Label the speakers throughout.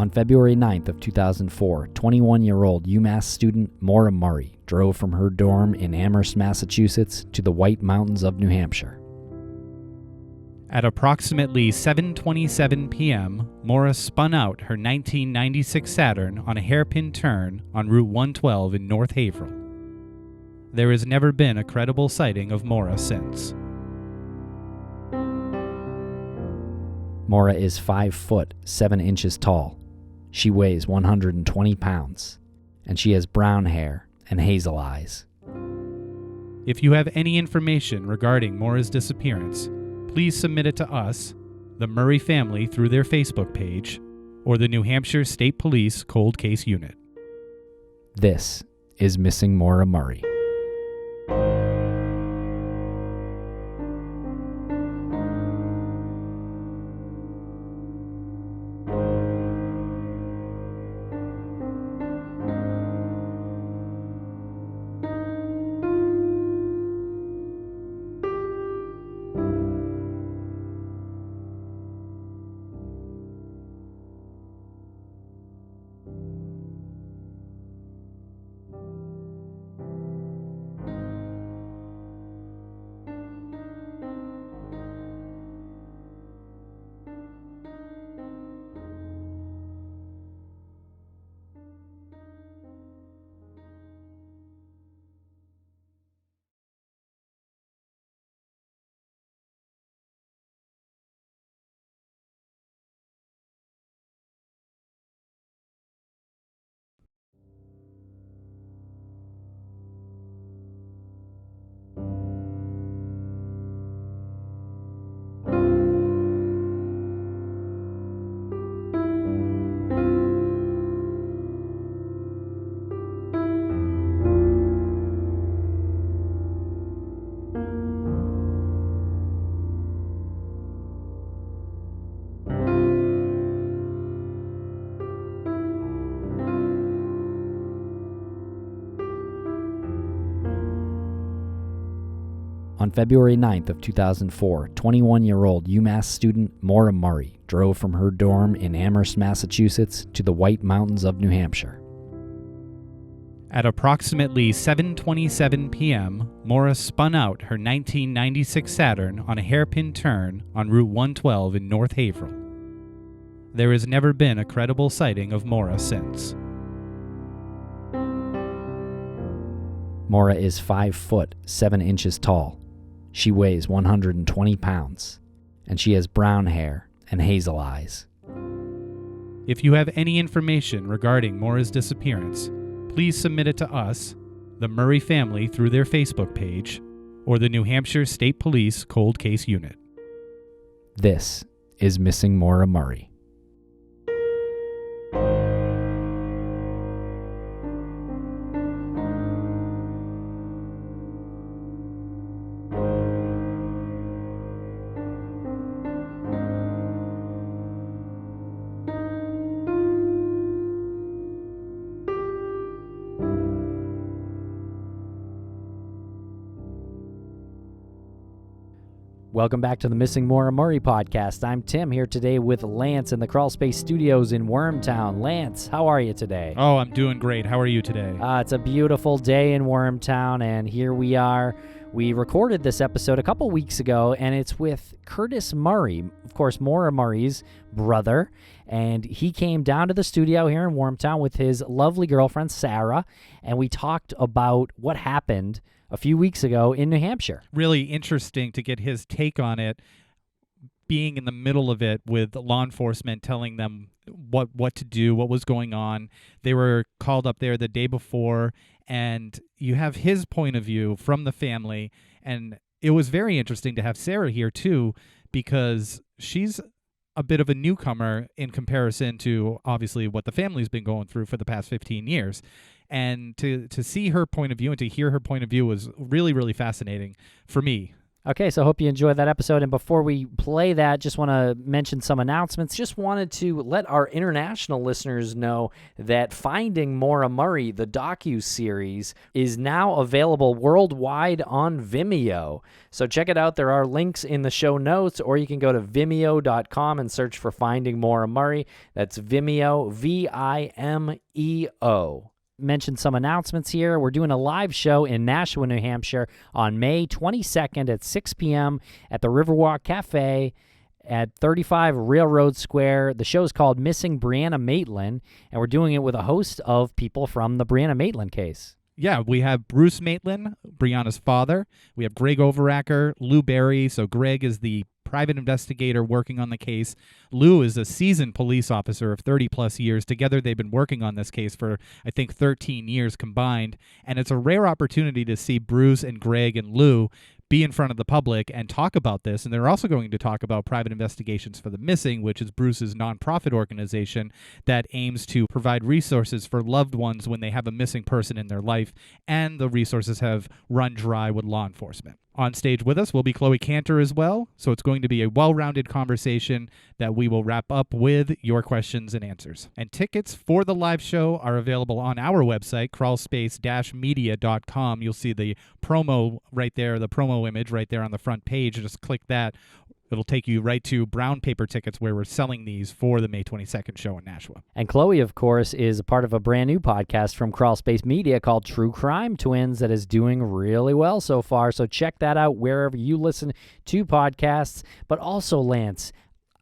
Speaker 1: On February 9th of 2004, 21-year-old UMass student Maura Murray drove from her dorm in Amherst, Massachusetts to the White Mountains of New Hampshire.
Speaker 2: At approximately 7:27 p.m., Maura spun out her 1996 Saturn on a hairpin turn on Route 112 in North Haverhill. There has never been a credible sighting of Maura since.
Speaker 1: Maura is 5 foot 7 inches tall. She weighs 120 pounds, and she has brown hair and hazel eyes.
Speaker 2: If you have any information regarding Maura's disappearance, please submit it to us, the Murray family through their Facebook page, or the New Hampshire State Police Cold Case Unit.
Speaker 1: This is Missing Maura Murray. On February 9th of 2004, 21-year-old UMass student Maura Murray drove from her dorm in Amherst, Massachusetts to the White Mountains of New Hampshire.
Speaker 2: At approximately 7:27 p.m., Maura spun out her 1996 Saturn on a hairpin turn on Route 112 in North Haverhill. There has never been a credible sighting of Maura since.
Speaker 1: Maura is 5 foot 7 inches tall. She weighs 120 pounds, and she has brown hair and hazel eyes.
Speaker 2: If you have any information regarding Maura's disappearance, please submit it to us, the Murray family through their Facebook page, or the New Hampshire State Police Cold Case Unit.
Speaker 1: This is Missing Maura Murray. Welcome back to the Missing Maura Murray podcast. I'm Tim here today with Lance in the Crawl Space Studios in Wormtown. Lance, how are you today?
Speaker 2: Oh, I'm doing great. How are you today?
Speaker 1: It's a beautiful day in Wormtown, and here we are. We recorded this episode a couple weeks ago, and it's with Kurtis Murray, of course, Maura Murray's brother, and he came down to the studio here in Wormtown with his lovely girlfriend, Sarah, and we talked about what happened a few weeks ago in New Hampshire.
Speaker 2: Really interesting to get his take on it, being in the middle of it with law enforcement telling them what to do, what was going on. They were called up there the day before, and you have his point of view from the family. And it was very interesting to have Sarah here, too, because she's a bit of a newcomer in comparison to, obviously, what the family's been going through for the past 15 years. And to see her point of view and to hear her point of view was really, really fascinating for me.
Speaker 1: Okay, so I hope you enjoyed that episode. And before we play that, just want to mention some announcements. Just wanted to let our international listeners know that Finding Maura Murray, the docu-series, is now available worldwide on Vimeo. So check it out. There are links in the show notes, or you can go to vimeo.com and search for Finding Maura Murray. That's Vimeo, Vimeo. Mention some announcements here. We're doing a live show in Nashua, New Hampshire on May 22nd at 6 p.m. at the Riverwalk Cafe at 35 Railroad Square. The show is called Missing Brianna Maitland, and we're doing it with a host of people from the Brianna Maitland case.
Speaker 2: Yeah, we have Bruce Maitland, Brianna's father. We have Greg Overacker, Lou Berry. So Greg is the private investigator working on the case. Lou is a seasoned police officer of 30-plus years. Together, they've been working on this case for, I think, 13 years combined. And it's a rare opportunity to see Bruce and Greg and Lou be in front of the public and talk about this. And they're also going to talk about Private Investigations for the Missing, which is Bruce's nonprofit organization that aims to provide resources for loved ones when they have a missing person in their life, and the resources have run dry with law enforcement. On stage with us will be Chloe Cantor as well, so it's going to be a well-rounded conversation that we will wrap up with your questions and answers. And tickets for the live show are available on our website, crawlspace-media.com. You'll see the promo right there, the promo image right there on the front page. Just click that. It'll take you right to brown paper tickets where we're selling these for the May 22nd show in Nashua.
Speaker 1: And Chloe, of course, is a part of a brand new podcast from Crawl Space Media called True Crime Twins that is doing really well so far. So check that out wherever you listen to podcasts. But also, Lance,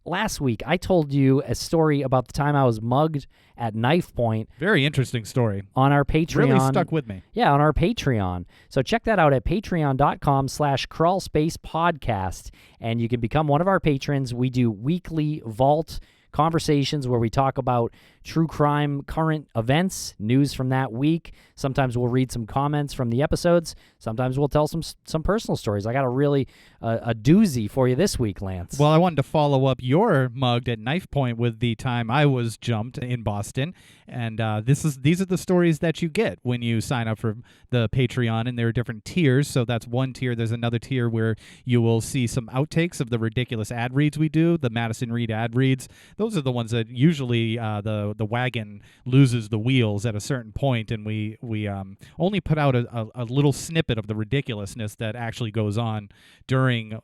Speaker 1: last week I told you a story about the time I was mugged at knife point.
Speaker 2: Very interesting story.
Speaker 1: On our Patreon.
Speaker 2: Really stuck with me.
Speaker 1: Yeah, on our Patreon. So check that out at patreon.com/crawlspacepodcast, and you can become one of our patrons. We do weekly vault conversations where we talk about true crime, current events, news from that week. Sometimes we'll read some comments from the episodes. Sometimes we'll tell some personal stories. I got a really a doozy for you this week, Lance.
Speaker 2: Well, I wanted to follow up your mugged at knife point with the time I was jumped in Boston, and these are the stories that you get when you sign up for the Patreon, and there are different tiers. So that's one tier. There's another tier where you will see some outtakes of the ridiculous ad reads we do, the Madison Reed ad reads. Those are the ones that usually the wagon loses the wheels at a certain point, and we only put out a little snippet of the ridiculousness that actually goes on during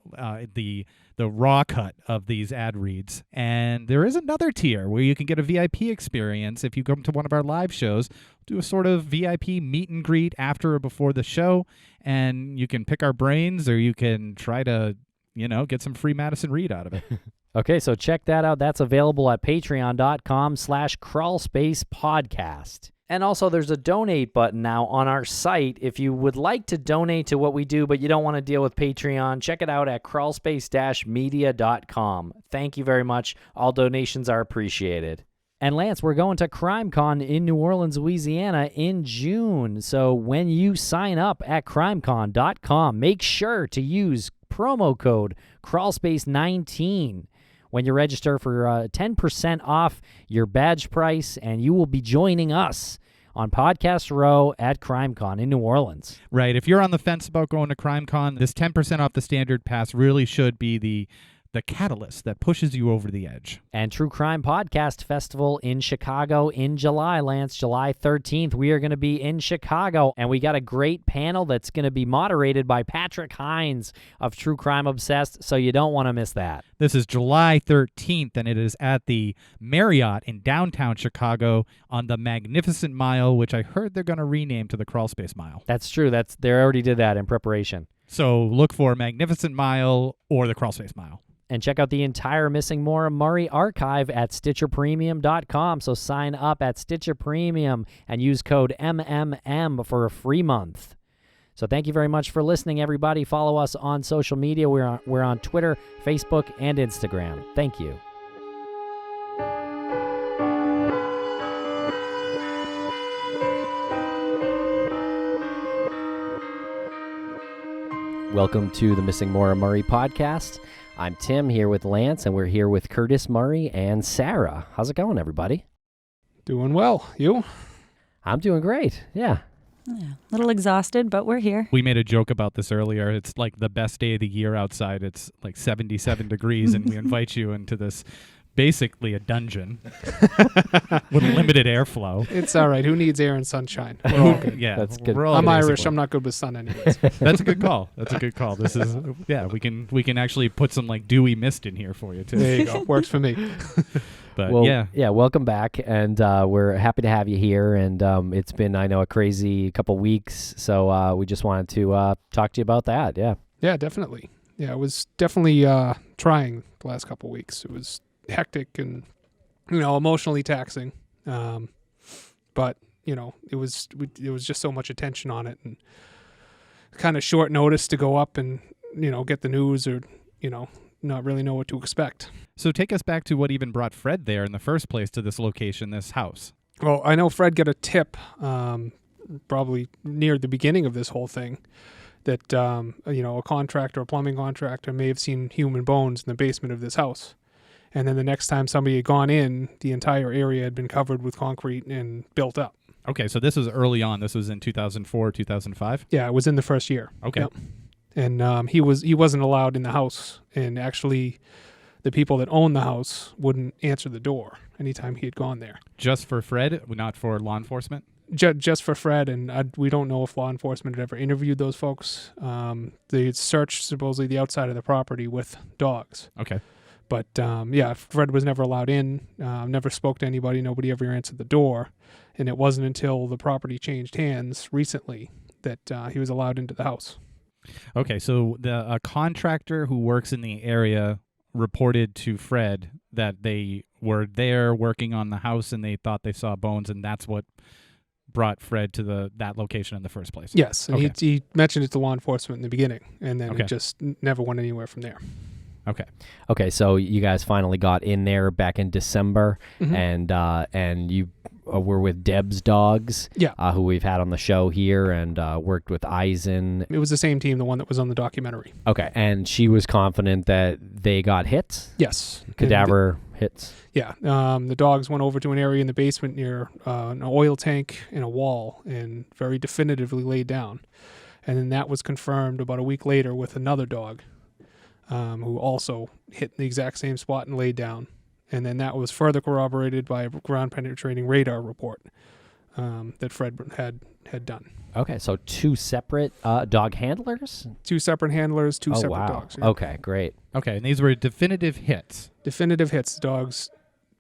Speaker 2: the raw cut of these ad reads. And there is another tier where you can get a VIP experience if you come to one of our live shows. Do a sort of VIP meet and greet after or before the show, and you can pick our brains, or you can try to get some free Madison Reed out of it.
Speaker 1: Okay, so check that out. That's available at patreon.com/crawlspacepodcast. And also, there's a donate button now on our site. If you would like to donate to what we do, but you don't want to deal with Patreon, check it out at crawlspace-media.com. Thank you very much. All donations are appreciated. And Lance, we're going to CrimeCon in New Orleans, Louisiana in June. So when you sign up at crimecon.com, make sure to use promo code crawlspace19 when you register for 10% off your badge price, and you will be joining us on Podcast Row at CrimeCon in New Orleans.
Speaker 2: Right. If you're on the fence about going to CrimeCon, this 10% off the standard pass really should be the catalyst that pushes you over the edge.
Speaker 1: And True Crime Podcast Festival in Chicago in July, Lance, July 13th. We are going to be in Chicago, and we got a great panel that's going to be moderated by Patrick Hines of True Crime Obsessed, so you don't want to miss that.
Speaker 2: This is July 13th, and it is at the Marriott in downtown Chicago on the Magnificent Mile, which I heard they're going to rename to the Crawl Space Mile.
Speaker 1: That's true. They already did that in preparation.
Speaker 2: So look for Magnificent Mile or the Crawl Space Mile.
Speaker 1: And check out the entire Missing Maura Murray archive at StitcherPremium.com. So sign up at Stitcher Premium and use code MMM for a free month. So thank you very much for listening, everybody. Follow us on social media. We're on Twitter, Facebook, and Instagram. Thank you. Welcome to the Missing Maura Murray podcast. I'm Tim here with Lance, and we're here with Kurtis Murray and Sarah. How's it going, everybody?
Speaker 3: Doing well. You?
Speaker 1: I'm doing great. Yeah.
Speaker 3: Yeah, a little exhausted, but we're here.
Speaker 2: We made a joke about this earlier. It's like the best day of the year outside. It's like 77 degrees, and we invite you into this basically a dungeon with limited airflow.
Speaker 4: It's all right. Who needs air and sunshine? We're all good.
Speaker 2: Yeah,
Speaker 1: That's good.
Speaker 2: we're all
Speaker 4: I'm Irish.
Speaker 2: basically-
Speaker 4: I'm not good with sun anyways.
Speaker 2: That's a good call. That's a good call. This is we can actually put some like dewy mist in here for you too.
Speaker 4: There you go. Works for me.
Speaker 2: But
Speaker 1: Well,
Speaker 2: yeah.
Speaker 1: welcome back, and we're happy to have you here. And it's been, I know, a crazy couple weeks, so we just wanted to talk to you about that. Yeah.
Speaker 4: Yeah, definitely. Yeah, it was definitely trying the last couple of weeks. It was hectic and, emotionally taxing. But, it was just so much attention on it and kind of short notice to go up and, get the news or, not really know what to expect.
Speaker 2: So take us back to what even brought Fred there in the first place to this location, this house.
Speaker 4: Well, I know Fred got a tip probably near the beginning of this whole thing that, a contractor, a plumbing contractor may have seen human bones in the basement of this house. And then the next time somebody had gone in, the entire area had been covered with concrete and built up.
Speaker 2: Okay, so this was early on. This was in 2004, 2005?
Speaker 4: Yeah, it was in the first year.
Speaker 2: Okay.
Speaker 4: Yep. And he wasn't allowed in the house. And actually, the people that owned the house wouldn't answer the door anytime he had gone there.
Speaker 2: Just for Fred, not for law enforcement?
Speaker 4: Just for Fred, and we don't know if law enforcement had ever interviewed those folks. They had searched supposedly the outside of the property with dogs.
Speaker 2: Okay.
Speaker 4: But Fred was never allowed in, never spoke to anybody, nobody ever answered the door. And it wasn't until the property changed hands recently that he was allowed into the house.
Speaker 2: Okay, so a contractor who works in the area reported to Fred that they were there working on the house and they thought they saw bones, and that's what brought Fred to that location in the first place.
Speaker 4: Yes, and
Speaker 2: Okay.
Speaker 4: he mentioned it to law enforcement in the beginning, and then
Speaker 2: Okay.
Speaker 4: it just never went anywhere from there.
Speaker 2: Okay.
Speaker 1: Okay, so you guys finally got in there back in December,
Speaker 4: Mhm.
Speaker 1: and you were with Deb's dogs,
Speaker 4: Yeah.
Speaker 1: who we've had on the show here, and worked with Eisen.
Speaker 4: It was the same team, the one that was on the documentary.
Speaker 1: Okay, and she was confident that they got hits,
Speaker 4: Yes.
Speaker 1: cadaver hits.
Speaker 4: Yeah. The dogs went over to an area in the basement near an oil tank and a wall and very definitively laid down. And then that was confirmed about a week later with another dog who also hit the exact same spot and laid down. And then that was further corroborated by a ground-penetrating radar report that Fred had done.
Speaker 1: Okay, so two separate dog handlers?
Speaker 4: Two separate handlers, two
Speaker 1: Oh,
Speaker 4: separate
Speaker 1: wow.
Speaker 4: dogs. Yeah.
Speaker 1: Okay, great.
Speaker 2: Okay, and these were definitive hits.
Speaker 4: Definitive hits. The dogs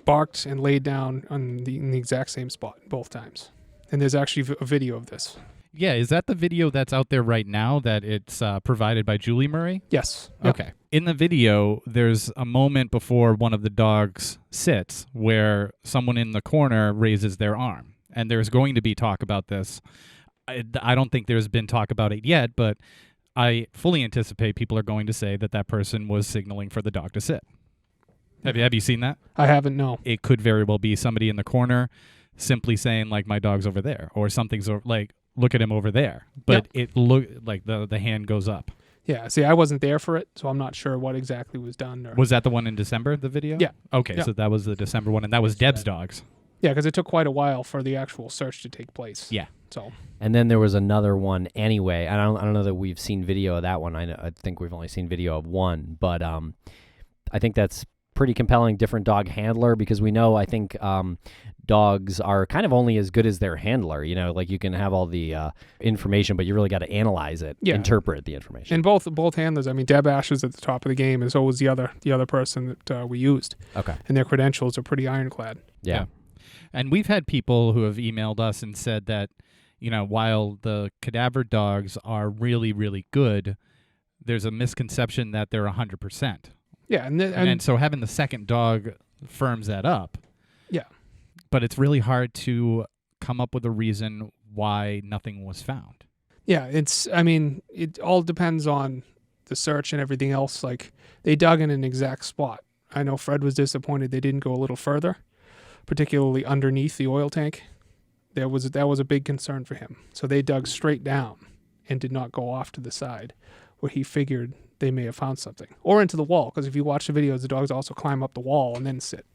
Speaker 4: barked and laid down in the exact same spot both times. And there's actually a video of this.
Speaker 2: Yeah, is that the video that's out there right now that it's provided by Julie Murray?
Speaker 4: Yes. Yep.
Speaker 2: Okay. In the video, there's a moment before one of the dogs sits where someone in the corner raises their arm. And there's going to be talk about this. I don't think there's been talk about it yet, but I fully anticipate people are going to say that person was signaling for the dog to sit. Have you seen that?
Speaker 4: I haven't, no.
Speaker 2: It could very well be somebody in the corner simply saying, like, my dog's over there, or something's like, look at him over there. But it look like the hand goes up.
Speaker 4: Yeah, see, I wasn't there for it, so I'm not sure what exactly was done.
Speaker 2: Was that the one in December, the video?
Speaker 4: Yeah.
Speaker 2: Okay,
Speaker 4: Yeah.
Speaker 2: so that was the December one, and that was Deb's dogs.
Speaker 4: Yeah, because it took quite a while for the actual search to take place.
Speaker 2: Yeah.
Speaker 4: So
Speaker 1: And then there was another one anyway. I don't know that we've seen video of that one. I think we've only seen video of one, but I think that's pretty compelling. Different dog handler, because we know, I think dogs are kind of only as good as their handler. Like you can have all the information, but you really got to analyze it, interpret the information.
Speaker 4: and both handlers. I mean, Deb Ash is at the top of the game, and so was the other person that we used.
Speaker 1: Okay.
Speaker 4: And their credentials are pretty ironclad.
Speaker 1: Yeah.
Speaker 2: And we've had people who have emailed us and said that, while the cadaver dogs are really, really good, there's a misconception that they're 100%.
Speaker 4: Yeah,
Speaker 2: And so having the second dog firms that up.
Speaker 4: Yeah.
Speaker 2: But it's really hard to come up with a reason why nothing was found.
Speaker 4: yeah, it all depends on the search and everything else. Like, they dug in an exact spot. I know Fred was disappointed they didn't go a little further, particularly underneath the oil tank. That was a big concern for him. So they dug straight down and did not go off to the side where he figured they may have found something, or into the wall. Because if you watch the videos, the dogs also climb up the wall and then sit.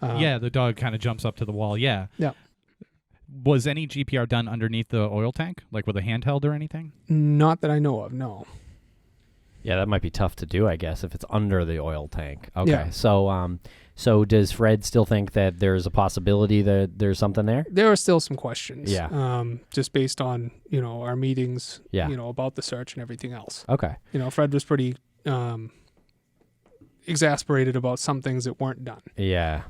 Speaker 2: Yeah, the dog kind of jumps up to the wall. Yeah.
Speaker 4: Yeah.
Speaker 2: Was any GPR done underneath the oil tank, like with a handheld or anything?
Speaker 4: Not that I know of, no.
Speaker 1: Yeah, that might be tough to do, I guess, if it's under the oil tank. Okay,
Speaker 4: Yeah.
Speaker 1: so does Fred still think that there's a possibility that there's something there?
Speaker 4: There are still some questions.
Speaker 1: Yeah.
Speaker 4: Just based on, our meetings,
Speaker 1: Yeah.
Speaker 4: About the search and everything else.
Speaker 1: Okay.
Speaker 4: Fred was pretty exasperated about some things that weren't done,
Speaker 1: Yeah.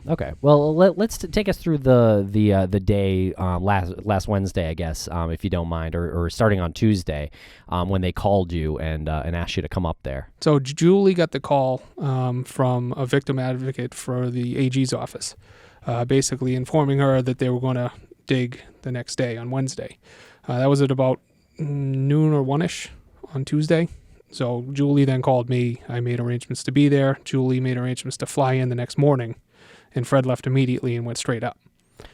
Speaker 4: Okay.
Speaker 1: Well, let's take us through the day last Wednesday, I guess, if you don't mind, or starting on Tuesday, when they called you and asked you to come up there.
Speaker 4: So Julie got the call from a victim advocate for the AG's office, basically informing her that they were going to dig the next day on Wednesday. That was at about noon or 1-ish on Tuesday. So Julie then called me. I made arrangements to be there. Julie made arrangements to fly in the next morning, and Fred left immediately and went straight up.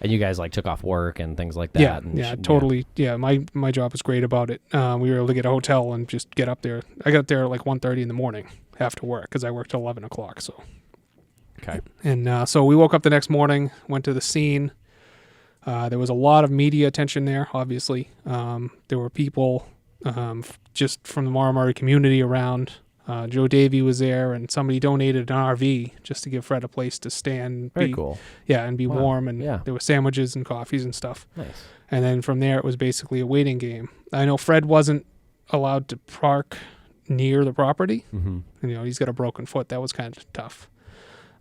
Speaker 1: And you guys took off work and things like that.
Speaker 4: Totally. Yeah, my job was great about it. We were able to get a hotel and just get up there. I got there at like 1:30 in the morning after work because I worked till 11 o'clock. So.
Speaker 1: Okay.
Speaker 4: And so we woke up the next morning, went to the scene. There was a lot of media attention there, obviously. There were people just from the Maura community around. Joe Davey was there, and somebody donated an RV just to give Fred a place to stand.
Speaker 1: Very cool.
Speaker 4: Yeah, and be
Speaker 1: Wow.
Speaker 4: warm, and
Speaker 1: Yeah.
Speaker 4: there were sandwiches and coffees and stuff.
Speaker 1: Nice.
Speaker 4: And then from there, it was basically a waiting game. I know Fred wasn't allowed to park near the property.
Speaker 1: Mm-hmm.
Speaker 4: And, he's got a broken foot. That was kind of tough.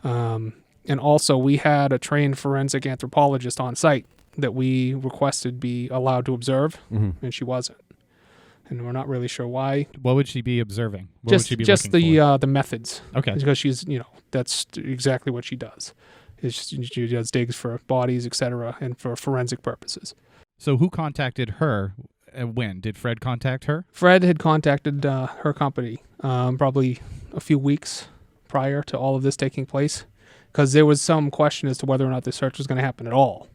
Speaker 4: And also, we had a trained forensic anthropologist on site that we requested be allowed to observe,
Speaker 1: Mm-hmm.
Speaker 4: and she wasn't. And we're not really sure why.
Speaker 2: What would she be observing? What would
Speaker 4: Just
Speaker 2: she be
Speaker 4: just
Speaker 2: looking
Speaker 4: the methods.
Speaker 2: Okay.
Speaker 4: Because she's, that's exactly what she does. She does digs for bodies, etc., and for forensic purposes.
Speaker 2: So who contacted her? When did Fred contact her?
Speaker 4: Fred had contacted her company probably a few weeks prior to all of this taking place, because there was some question as to whether or not the search was going to happen at all.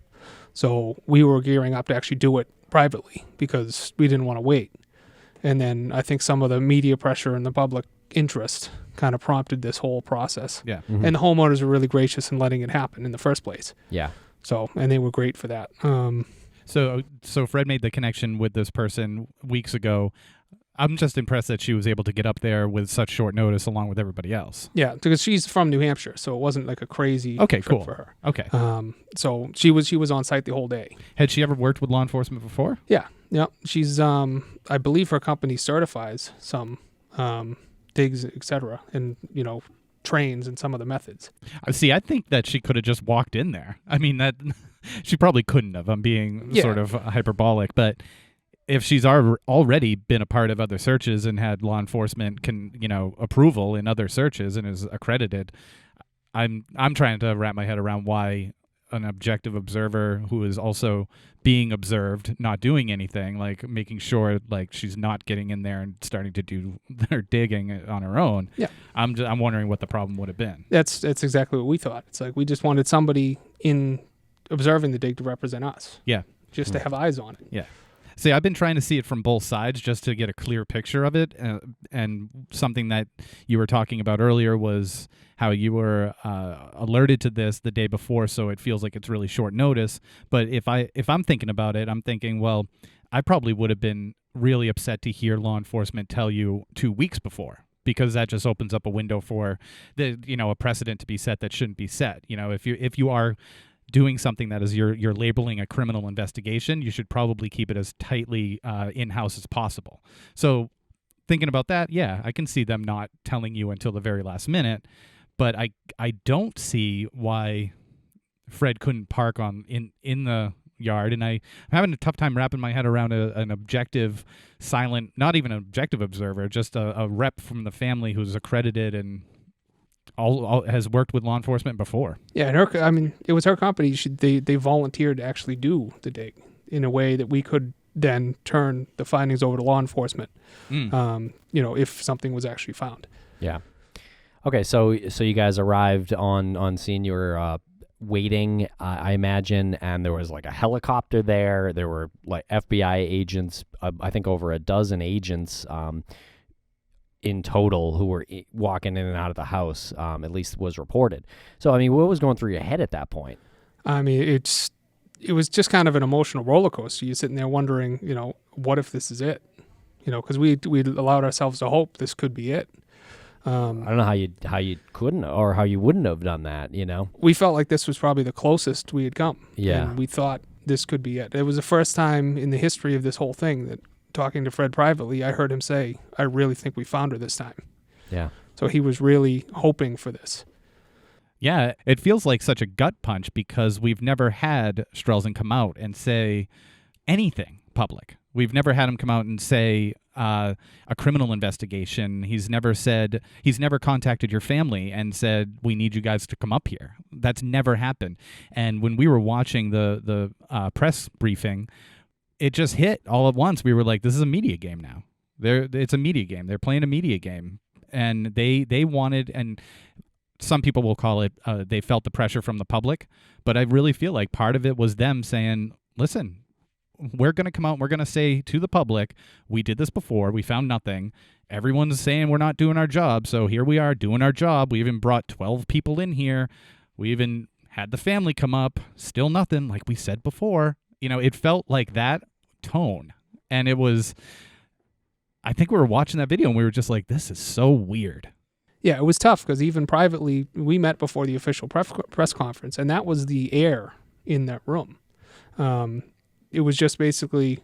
Speaker 4: So we were gearing up to actually do it privately because we didn't want to wait. And then I think some of the media pressure and the public interest kind of prompted this whole process.
Speaker 2: Yeah.
Speaker 1: Mm-hmm.
Speaker 4: And the homeowners were really gracious in letting it happen in the first place.
Speaker 1: Yeah.
Speaker 4: So, and they were great for that.
Speaker 2: So Fred made the connection with this person weeks ago. I'm just impressed that she was able to get up there with such short notice along with everybody else.
Speaker 4: Yeah, because she's from New Hampshire, so it wasn't like a crazy
Speaker 2: Okay,
Speaker 4: trip
Speaker 2: cool.
Speaker 4: for her.
Speaker 2: Okay.
Speaker 4: So she was on site the whole day.
Speaker 2: Had she ever worked with law enforcement before?
Speaker 4: Yeah. She's I believe her company certifies some digs, etc., and trains in some of the methods.
Speaker 2: See, I think that she could have just walked in there. I mean, that she probably couldn't have. I'm being sort of hyperbolic, but if she's already been a part of other searches and had law enforcement approval in other searches and is accredited, I'm trying to wrap my head around why an objective observer who is also being observed, not doing anything, like making sure like she's not getting in there and starting to do their digging on her own.
Speaker 4: Yeah.
Speaker 2: I'm wondering what the problem would have been.
Speaker 4: That's exactly what we thought. It's like we just wanted somebody in observing the dig to represent us.
Speaker 2: Yeah.
Speaker 4: Just to have eyes on it.
Speaker 2: Yeah. See, I've been trying to see it from both sides just to get a clear picture of it. And something that you were talking about earlier was how you were alerted to this the day before, so it feels like it's really short notice. But if I'm thinking about it, I'm thinking, well, I probably would have been really upset to hear law enforcement tell you 2 weeks before, because that just opens up a window for a precedent to be set that shouldn't be set. If you are doing something that is you're labeling a criminal investigation, you should probably keep it as tightly in-house as possible. So thinking about that, yeah, I can see them not telling you until the very last minute, but I don't see why Fred couldn't park in the yard, and I'm having a tough time wrapping my head around an objective, silent, not even an objective observer, just a rep from the family who's accredited and all has worked with law enforcement before.
Speaker 4: Yeah, and it was her company. They volunteered to actually do the dig in a way that we could then turn the findings over to law enforcement. If something was actually found.
Speaker 1: Yeah. Okay, so you guys arrived on scene. You were waiting, I imagine, and there was like a helicopter there. There were like FBI agents, I think over a dozen agents in total who were walking in and out of the house, at least was reported. So, I mean, what was going through your head at that point?
Speaker 4: I mean, it's it was just kind of an emotional roller coaster. You're sitting there wondering, what if this is it? Because we allowed ourselves to hope this could be it.
Speaker 5: I don't know how you couldn't or how you wouldn't have done that.
Speaker 4: We felt like this was probably the closest we had come.
Speaker 5: Yeah.
Speaker 4: And we thought this could be it. It was the first time in the history of this whole thing that, talking to Fred privately, I heard him say, "I really think we found her this time."
Speaker 5: Yeah.
Speaker 4: So he was really hoping for this.
Speaker 2: Yeah, it feels like such a gut punch because we've never had Strelzin come out and say anything public. We've never had him come out and say a criminal investigation. He's never contacted your family and said, "We need you guys to come up here." That's never happened. And when we were watching the press briefing, it just hit all at once. We were like, this is a media game now. It's a media game. They're playing a media game. And they wanted, and some people will call it, they felt the pressure from the public. But I really feel like part of it was them saying, listen, we're going to come out and we're going to say to the public, we did this before. We found nothing. Everyone's saying we're not doing our job. So here we are doing our job. We even brought 12 people in here. We even had the family come up. Still nothing, like we said before. It felt like that tone. And it was, I think we were watching that video and we were just like, this is so weird.
Speaker 4: Yeah, it was tough because even privately, we met before the official press conference, and that was the air in that room. It was just basically,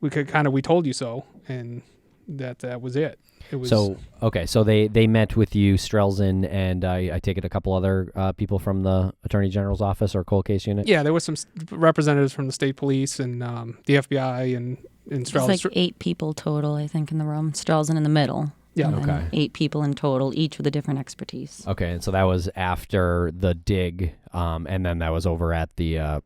Speaker 4: we told you so, and that was it. It was
Speaker 5: So they met with you, Strelzin, and I take it a couple other people from the Attorney General's office or cold case unit?
Speaker 4: Yeah, there were some representatives from the state police and the FBI and Strelzin.
Speaker 3: It's like 8 people total, I think, in the room. Strelzin in the middle.
Speaker 4: Yeah.
Speaker 3: And then
Speaker 5: Okay.
Speaker 3: 8 people in total, each with a different expertise.
Speaker 5: Okay, and so that was after the dig, and then that was over at the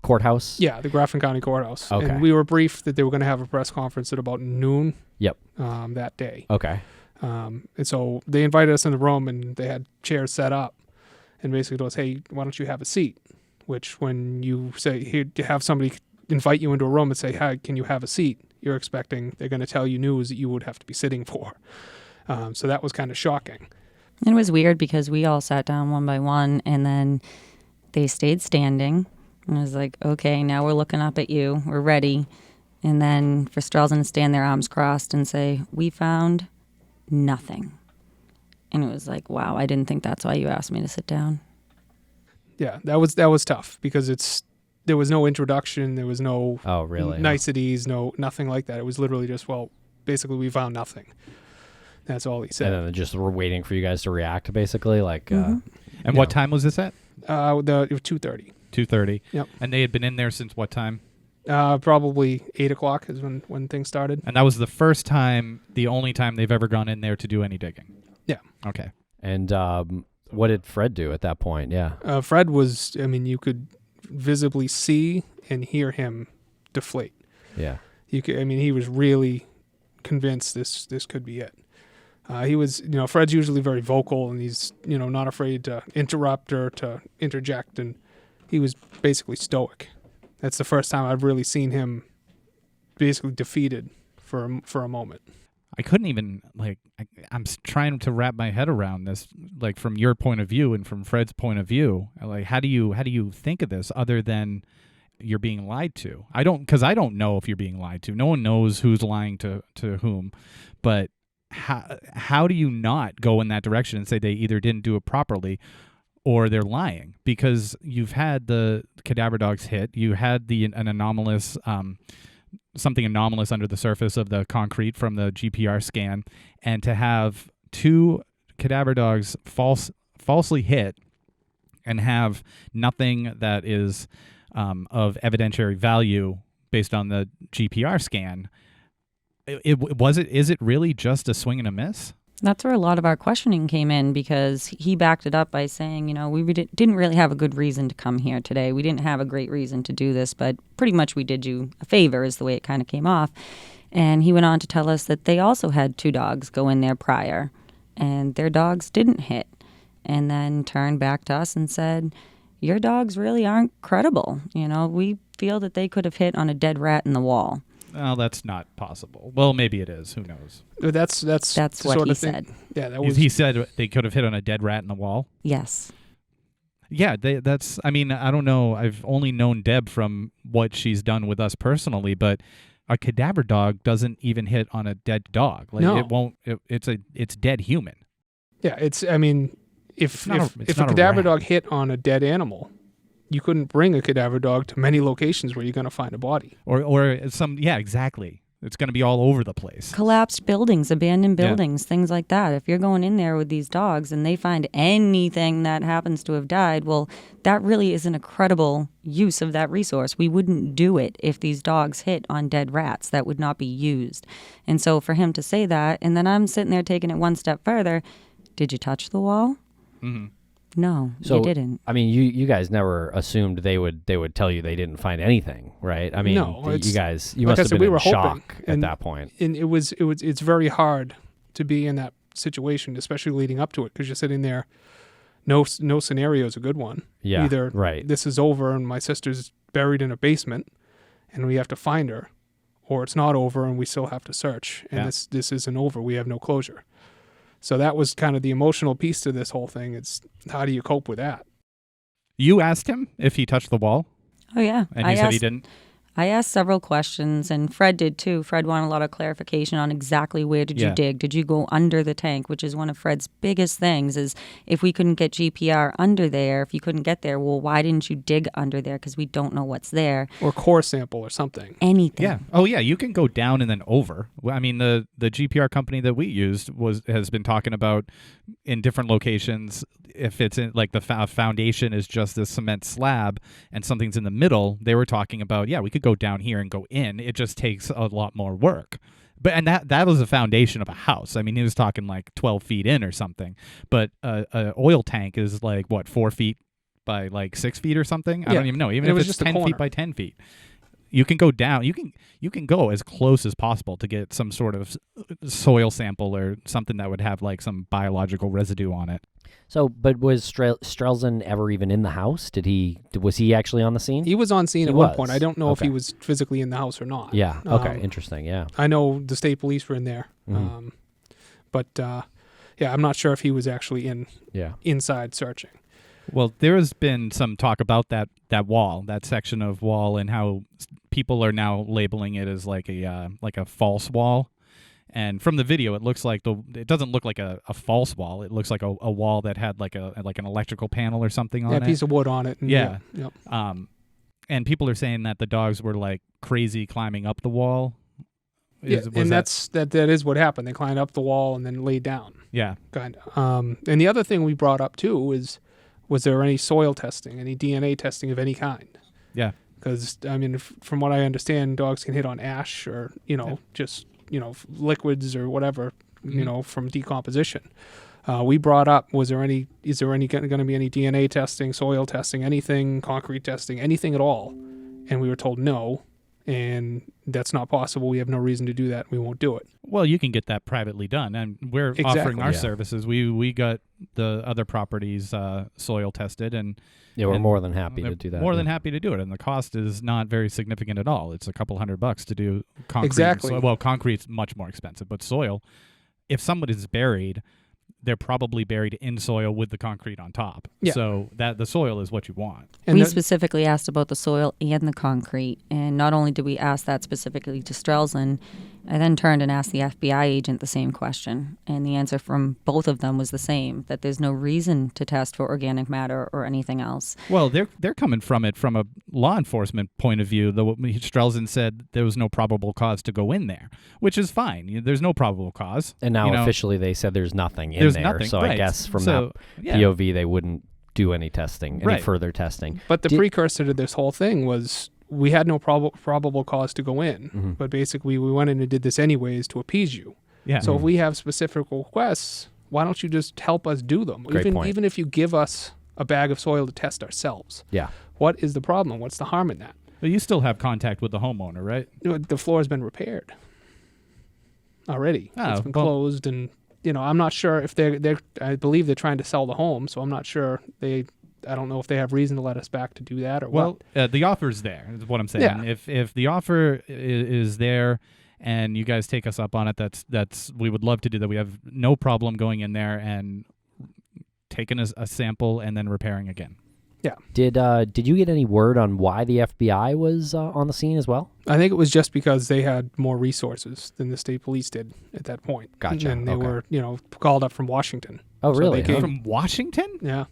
Speaker 5: courthouse?
Speaker 4: Yeah, the Grafton County Courthouse.
Speaker 5: Okay.
Speaker 4: And we were briefed that they were going to have a press conference at about noon.
Speaker 5: Yep.
Speaker 4: That day.
Speaker 5: Okay.
Speaker 4: And so they invited us in the room, and they had chairs set up, and basically told us, "Hey, why don't you have a seat?" Which, when you say, "Here, to have somebody invite you into a room and say, "Hi, can you have a seat?" You're expecting they're going to tell you news that you would have to be sitting for. So that was kind of shocking.
Speaker 3: It was weird because we all sat down one by one, and then they stayed standing. And I was like, okay, now we're looking up at you. We're ready. And then for Strelzin to stand there, arms crossed, and say, "We found nothing." And it was like, wow, I didn't think that's why you asked me to sit down.
Speaker 4: Yeah, that was tough because there was no introduction, there was no niceties, nothing like that. It was literally just, well, basically we found nothing. That's all he said.
Speaker 5: And then just we're waiting for you guys to react, basically, like.
Speaker 2: And
Speaker 4: Yeah.
Speaker 2: what time was this at?
Speaker 4: It was 2:30.
Speaker 2: 2:30.
Speaker 4: Yep.
Speaker 2: And they had been in there since what time?
Speaker 4: Probably 8 o'clock is when things started.
Speaker 2: And that was the only time they've ever gone in there to do any digging.
Speaker 4: Yeah.
Speaker 2: Okay.
Speaker 5: And what did Fred do at that point? Yeah.
Speaker 4: Fred was, you could visibly see and hear him deflate.
Speaker 5: Yeah.
Speaker 4: He was really convinced this could be it. He was, Fred's usually very vocal, and he's, not afraid to interrupt or to interject, and he was basically stoic. That's the first time I've really seen him basically defeated for a moment.
Speaker 2: I couldn't even, I'm trying to wrap my head around this, from your point of view and from Fred's point of view. How do you think of this other than you're being lied to? Because I don't know if you're being lied to. No one knows who's lying to whom. But how do you not go in that direction and say they either didn't do it properly or they're lying? Because you've had the cadaver dogs hit. You had an anomalous... something anomalous under the surface of the concrete from the GPR scan, and to have 2 cadaver dogs falsely hit and have nothing that is of evidentiary value based on the GPR scan, is it really just a swing and a miss?
Speaker 3: That's where a lot of our questioning came in, because he backed it up by saying, we didn't really have a good reason to come here today. We didn't have a great reason to do this, but pretty much we did you a favor is the way it kind of came off. And he went on to tell us that they also had 2 dogs go in there prior, and their dogs didn't hit, and then turned back to us and said, your dogs really aren't credible. We feel that they could have hit on a dead rat in the wall.
Speaker 2: Oh, that's not possible. Well, maybe it is. Who knows?
Speaker 4: That's
Speaker 3: what he said.
Speaker 4: Yeah, that was.
Speaker 2: He said they could have hit on a dead rat in the wall.
Speaker 3: Yes.
Speaker 2: Yeah, that's. I mean, I don't know. I've only known Deb from what she's done with us personally, but a cadaver dog doesn't even hit on a dead dog. Like
Speaker 4: No.
Speaker 2: it won't. It's dead human.
Speaker 4: Yeah, I mean, if
Speaker 2: not
Speaker 4: a
Speaker 2: a
Speaker 4: cadaver
Speaker 2: rat.
Speaker 4: dog hit on a dead animal, you couldn't bring a cadaver dog to many locations where you're going to find a body.
Speaker 2: Or some. Yeah, exactly. It's going to be all over the place.
Speaker 3: Collapsed buildings, abandoned
Speaker 2: Yeah.
Speaker 3: buildings, things like that. If you're going in there with these dogs and they find anything that happens to have died, well, that really is an incredible use of that resource. We wouldn't do it if these dogs hit on dead rats. That would not be used. And so for him to say that, and then I'm sitting there taking it one step further, did you touch the wall?
Speaker 2: Mm-hmm.
Speaker 3: No,
Speaker 5: So
Speaker 3: you didn't.
Speaker 5: I mean, you guys never assumed they would tell you they didn't find anything, right? I mean,
Speaker 4: No,
Speaker 5: you guys, you
Speaker 4: like
Speaker 5: must
Speaker 4: I
Speaker 5: have
Speaker 4: said,
Speaker 5: been
Speaker 4: we
Speaker 5: in
Speaker 4: were hoping,
Speaker 5: shock at
Speaker 4: and-
Speaker 5: that point.
Speaker 4: And it's very hard to be in that situation, especially leading up to it, because you're sitting there. No scenario is a good one.
Speaker 5: Yeah,
Speaker 4: Either
Speaker 5: right.
Speaker 4: this is over and my sister's buried in a basement, and we have to find her, or it's not over and we still have to search, and
Speaker 2: Yeah.
Speaker 4: this isn't over. We have no closure. So that was kind of the emotional piece to this whole thing. It's how do you cope with that?
Speaker 2: You asked him if he touched the wall,
Speaker 3: Oh, yeah.
Speaker 2: and he said he didn't.
Speaker 3: I asked several questions, and Fred did too. Fred wanted a lot of clarification on exactly where did you
Speaker 2: Yeah.
Speaker 3: dig? Did you go under the tank, which is one of Fred's biggest things is if we couldn't get GPR under there, if you couldn't get there, well, why didn't you dig under there? Because we don't know what's there.
Speaker 4: Or core sample or something.
Speaker 3: Anything.
Speaker 2: Yeah. Oh, yeah. You can go down and then over. Well, I mean, the GPR company that we used has been talking about in different locations. If it's in like the foundation is just this cement slab and something's in the middle, they were talking about we could go down here and go in. It just takes a lot more work. And that was the foundation of a house. I mean, he was talking like 12 feet in or something. But a oil tank is like what 4 feet by like 6 feet or something. I
Speaker 4: Yeah.
Speaker 2: don't even know. Even
Speaker 4: And it
Speaker 2: if
Speaker 4: was
Speaker 2: it's
Speaker 4: just a
Speaker 2: 10 feet
Speaker 4: corner.
Speaker 2: by 10 feet. You can go down. You can go as close as possible to get some sort of soil sample or something that would have like some biological residue on it.
Speaker 5: So, but was Strelzin ever even in the house? Was he actually on the scene?
Speaker 4: He was on scene
Speaker 5: He
Speaker 4: at one
Speaker 5: was.
Speaker 4: point. I don't know if he
Speaker 5: Okay.
Speaker 4: was physically in the house or not.
Speaker 5: Yeah. Okay.
Speaker 4: Um,
Speaker 5: Interesting. Yeah.
Speaker 4: I know the state police were in there.
Speaker 5: Mhm.
Speaker 4: But I'm not sure if he was actually
Speaker 5: Yeah.
Speaker 4: inside searching.
Speaker 2: Well, there has been some talk about that wall, that section of wall, and how people are now labeling it as like a false wall. And from the video, it looks like it doesn't look like a false wall. It looks like a wall that had like an electrical panel or something on
Speaker 4: Yeah,
Speaker 2: it.
Speaker 4: a piece of wood on it. And
Speaker 2: Yeah.
Speaker 4: Yep.
Speaker 2: And people are saying that the dogs were like crazy climbing up the wall.
Speaker 4: Yeah,
Speaker 2: Was
Speaker 4: and
Speaker 2: that-
Speaker 4: that is what happened. They climbed up the wall and then laid down.
Speaker 2: yeah.
Speaker 4: Kind of. And the other thing we brought up too was there any soil testing, any DNA testing of any kind?
Speaker 2: Yeah.
Speaker 4: Because I mean, from what I understand, dogs can hit on ash or just liquids or whatever
Speaker 2: Mhm.
Speaker 4: from decomposition. We brought up is there going to be any DNA testing, soil testing, anything, concrete testing, anything at all? And we were told no, and that's not possible. We have no reason to do that. We won't do it.
Speaker 2: Well, you can get that privately done, and we're
Speaker 4: Exactly.
Speaker 2: offering our
Speaker 5: Yeah.
Speaker 2: services. We got the other properties soil tested, and
Speaker 5: Yeah. We're
Speaker 2: and
Speaker 5: more than happy to
Speaker 2: they're
Speaker 5: do that.
Speaker 2: More
Speaker 5: yeah.
Speaker 2: than happy to do it, and the cost is not very significant at all. It's a couple $100 to do concrete.
Speaker 4: Exactly.
Speaker 2: Well, concrete's much more expensive, but soil, if somebody's buried, they're probably buried in soil with the concrete on top.
Speaker 4: Yeah.
Speaker 2: So that the soil is what you want.
Speaker 4: And
Speaker 3: We
Speaker 4: that-
Speaker 3: specifically asked about the soil and the concrete. And not only did we ask that specifically to Strelzin, I then turned and asked the FBI agent the same question. And the answer from both of them was the same, that there's no reason to test for organic matter or anything else.
Speaker 2: Well, they're coming from it from a law enforcement point of view. Though Strelzin said there was no probable cause to go in there, which is fine. There's no probable cause.
Speaker 5: And now
Speaker 2: you know,
Speaker 5: officially they said there's nothing in
Speaker 2: there's
Speaker 5: there.
Speaker 2: nothing.
Speaker 5: So
Speaker 2: right.
Speaker 5: I guess from
Speaker 2: So,
Speaker 5: that
Speaker 2: yeah.
Speaker 5: POV they wouldn't do any testing, any
Speaker 2: Right.
Speaker 5: further testing.
Speaker 4: But the
Speaker 5: Did-
Speaker 4: precursor to this whole thing was we had no probable cause to go in,
Speaker 5: Mhm.
Speaker 4: but basically we went in and did this anyways to appease you.
Speaker 2: Yeah.
Speaker 4: So if we have specific requests, why don't you just help us do them?
Speaker 5: Great point.
Speaker 4: Even if you give us a bag of soil to test ourselves.
Speaker 5: Yeah.
Speaker 4: What is the problem? What's the harm in that?
Speaker 2: But you still have contact with the homeowner, right?
Speaker 4: The floor has been repaired already.
Speaker 2: Oh,
Speaker 4: It's been
Speaker 2: well-
Speaker 4: closed, and I'm not sure if they're. I believe they're trying to sell the home, so I'm not sure I don't know if they have reason to let us back to do that or
Speaker 2: Well,
Speaker 4: what.
Speaker 2: the offer's there, is what I'm saying.
Speaker 4: Yeah.
Speaker 2: If the offer is there and you guys take us up on it, that's we would love to do that. We have no problem going in there and taking a sample and then repairing again.
Speaker 4: Yeah.
Speaker 5: Did you get any word on why the FBI was on the scene as well?
Speaker 4: I think it was just because they had more resources than the state police did at that point.
Speaker 5: Gotcha.
Speaker 4: And they
Speaker 5: Okay.
Speaker 4: were, called up from Washington.
Speaker 5: Oh,
Speaker 4: So
Speaker 5: really?
Speaker 4: they came-
Speaker 2: From Washington?
Speaker 4: Yeah.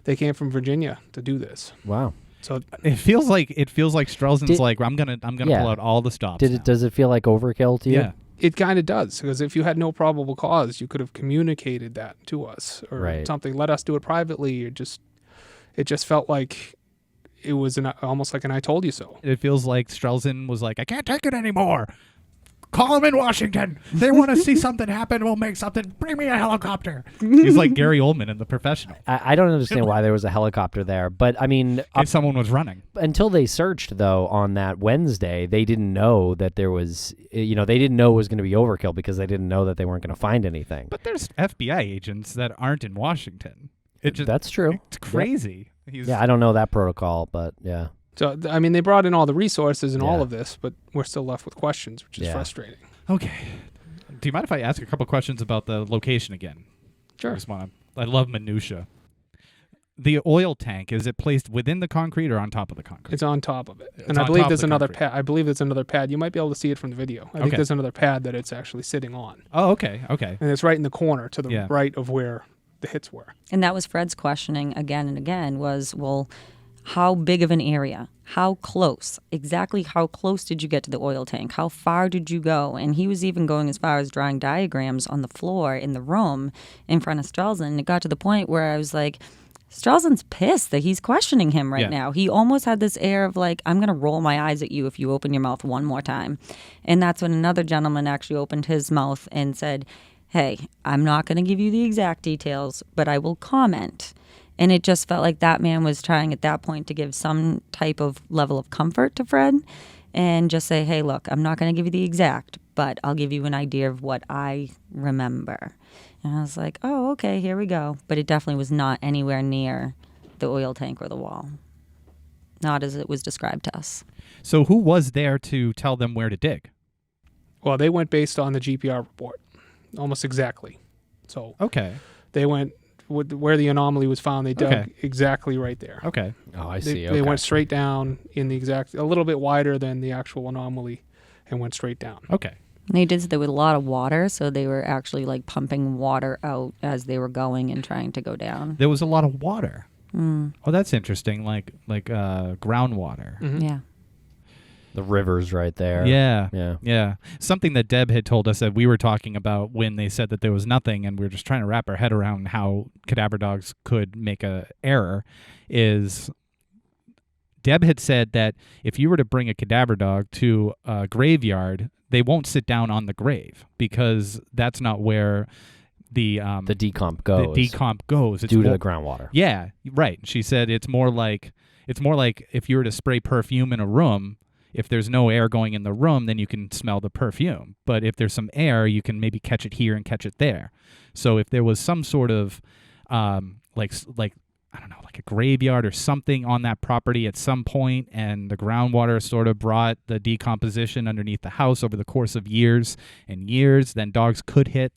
Speaker 4: They came from Virginia to do this.
Speaker 5: Wow.
Speaker 4: So
Speaker 2: It feels like Strelzin's
Speaker 5: Did-
Speaker 2: like, I'm gonna
Speaker 5: Yeah.
Speaker 2: pull out all the stops. now.
Speaker 5: Does it feel like overkill to you?
Speaker 2: Yeah.
Speaker 4: it kind of does, because if you had no probable cause, you could have communicated that to us or
Speaker 5: Right.
Speaker 4: something. Let us do it privately. It just felt like it was almost like an "I told you so."
Speaker 2: It feels like Strelzin was like, I can't take it anymore. Call them in Washington. They want to see something happen. We'll make something. Bring me a helicopter. He's like Gary Oldman in The Professional.
Speaker 5: I don't understand why there was a helicopter there, but I mean,
Speaker 2: If someone was running.
Speaker 5: until they searched though on that Wednesday, they didn't know that there was, they didn't know it was going to be overkill because they didn't know that they weren't going to find anything.
Speaker 2: But there's FBI agents that aren't in Washington.
Speaker 5: That's true.
Speaker 2: It's crazy.
Speaker 5: Yeah, I don't know that protocol, but yeah.
Speaker 4: So I mean, they brought in all the resources and all
Speaker 5: Yeah.
Speaker 4: of this, but we're still left with questions, which is
Speaker 5: Yeah.
Speaker 4: frustrating.
Speaker 2: Okay. Do you mind if I ask a couple questions about the location again?
Speaker 4: Sure.
Speaker 2: I love minutia. The oil tank, is it placed within the concrete or on top of the concrete?
Speaker 4: It's on top of it,
Speaker 2: It's
Speaker 4: and I
Speaker 2: on
Speaker 4: believe
Speaker 2: top of
Speaker 4: there's
Speaker 2: the
Speaker 4: another
Speaker 2: concrete.
Speaker 4: pad. I believe there's another pad. You might be able to see it from the video. I think
Speaker 2: Okay.
Speaker 4: there's another pad that it's actually sitting on,
Speaker 2: Oh, okay. Okay.
Speaker 4: and it's right in the corner to the
Speaker 2: Yeah.
Speaker 4: right of where the hits were.
Speaker 3: And that was Fred's questioning again and again was, well, how big of an area? How close? Exactly how close did you get to the oil tank? How far did you go? And he was even going as far as drawing diagrams on the floor in the room in front of Strelzin. It got to the point where I was like, Strelzin's pissed that he's questioning him right
Speaker 2: Yeah.
Speaker 3: now. He almost had this air of like, I'm going to roll my eyes at you if you open your mouth one more time. And that's when another gentleman actually opened his mouth and said, hey, I'm not going to give you the exact details, but I will comment. And it just felt like that man was trying at that point to give some type of level of comfort to Fred and just say, hey, look, I'm not going to give you the exact, but I'll give you an idea of what I remember. And I was like, oh, okay, here we go. But it definitely was not anywhere near the oil tank or the wall. Not as it was described to us.
Speaker 2: So who was there to tell them where to dig?
Speaker 4: Well, they went based on the GPR report, almost exactly. So
Speaker 2: Okay.
Speaker 4: they went where the anomaly was found. They dug
Speaker 2: Okay.
Speaker 4: exactly right there.
Speaker 2: Okay.
Speaker 5: Oh, I
Speaker 4: They,
Speaker 5: see.
Speaker 4: they went straight down in the exact, a little bit wider than the actual anomaly, and went straight down.
Speaker 2: Okay.
Speaker 3: And they did say there was a lot of water, so they were actually like pumping water out as they were going and trying to go down.
Speaker 2: There was a lot of water.
Speaker 3: Mm,
Speaker 2: Oh, that's interesting. Like groundwater.
Speaker 4: Mhm.
Speaker 3: yeah.
Speaker 5: The river's right there.
Speaker 2: Yeah.
Speaker 5: Yeah.
Speaker 2: Yeah. Something that Deb had told us that we were talking about when they said that there was nothing, and we were just trying to wrap our head around how cadaver dogs could make a error, is Deb had said that if you were to bring a cadaver dog to a graveyard, they won't sit down on the grave because that's not where the
Speaker 5: decomp goes.
Speaker 2: The decomp goes. It's
Speaker 5: due to
Speaker 2: more-
Speaker 5: the groundwater.
Speaker 2: Yeah, right. She said it's more like if you were to spray perfume in a room. If there's no air going in the room, then you can smell the perfume. But if there's some air, you can maybe catch it here and catch it there. So if there was some sort of like I don't know, like a graveyard or something on that property at some point, and the groundwater sort of brought the decomposition underneath the house over the course of years and years, then dogs could hit.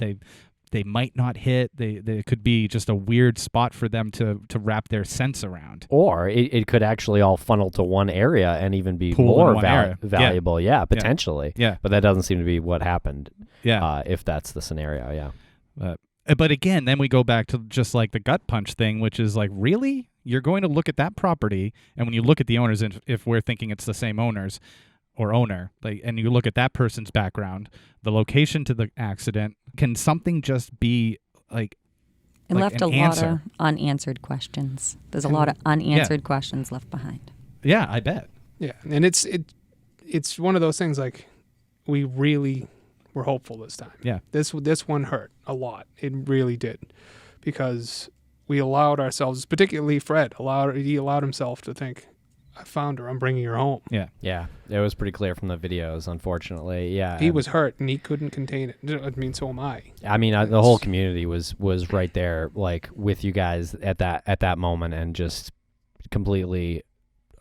Speaker 2: They might not hit. They could be just a weird spot for them to wrap their sense around.
Speaker 5: Or it could actually all funnel to one area and even be
Speaker 2: Pool in
Speaker 5: more
Speaker 2: one area.
Speaker 5: valuable. Yeah, potentially.
Speaker 2: Yeah.
Speaker 5: But that doesn't seem to be what happened.
Speaker 2: Yeah.
Speaker 5: If that's the scenario, yeah.
Speaker 2: But again, then we go back to just like the gut punch thing, which is like, really? You're going to look at that property, and when you look at the owners, and if we're thinking it's the same owners or owner, like, and you look at that person's background, the location to the accident, can something just be like
Speaker 3: It
Speaker 2: like
Speaker 3: left
Speaker 2: an
Speaker 3: a lot of
Speaker 2: answer?
Speaker 3: unanswered questions. There's a lot of unanswered questions left behind.
Speaker 2: Yeah, I bet.
Speaker 4: Yeah, and it's one of those things like we really were hopeful this time.
Speaker 2: Yeah.
Speaker 4: This one hurt a lot. It really did, because we allowed ourselves, particularly Fred, he allowed himself to think, I found her. I'm bringing her home.
Speaker 2: Yeah.
Speaker 5: Yeah. It was pretty clear from the videos, unfortunately. Yeah.
Speaker 4: He was hurt and he couldn't contain it. I mean, so am I.
Speaker 5: I mean, the whole community was right there, like with you guys at that moment, and just completely,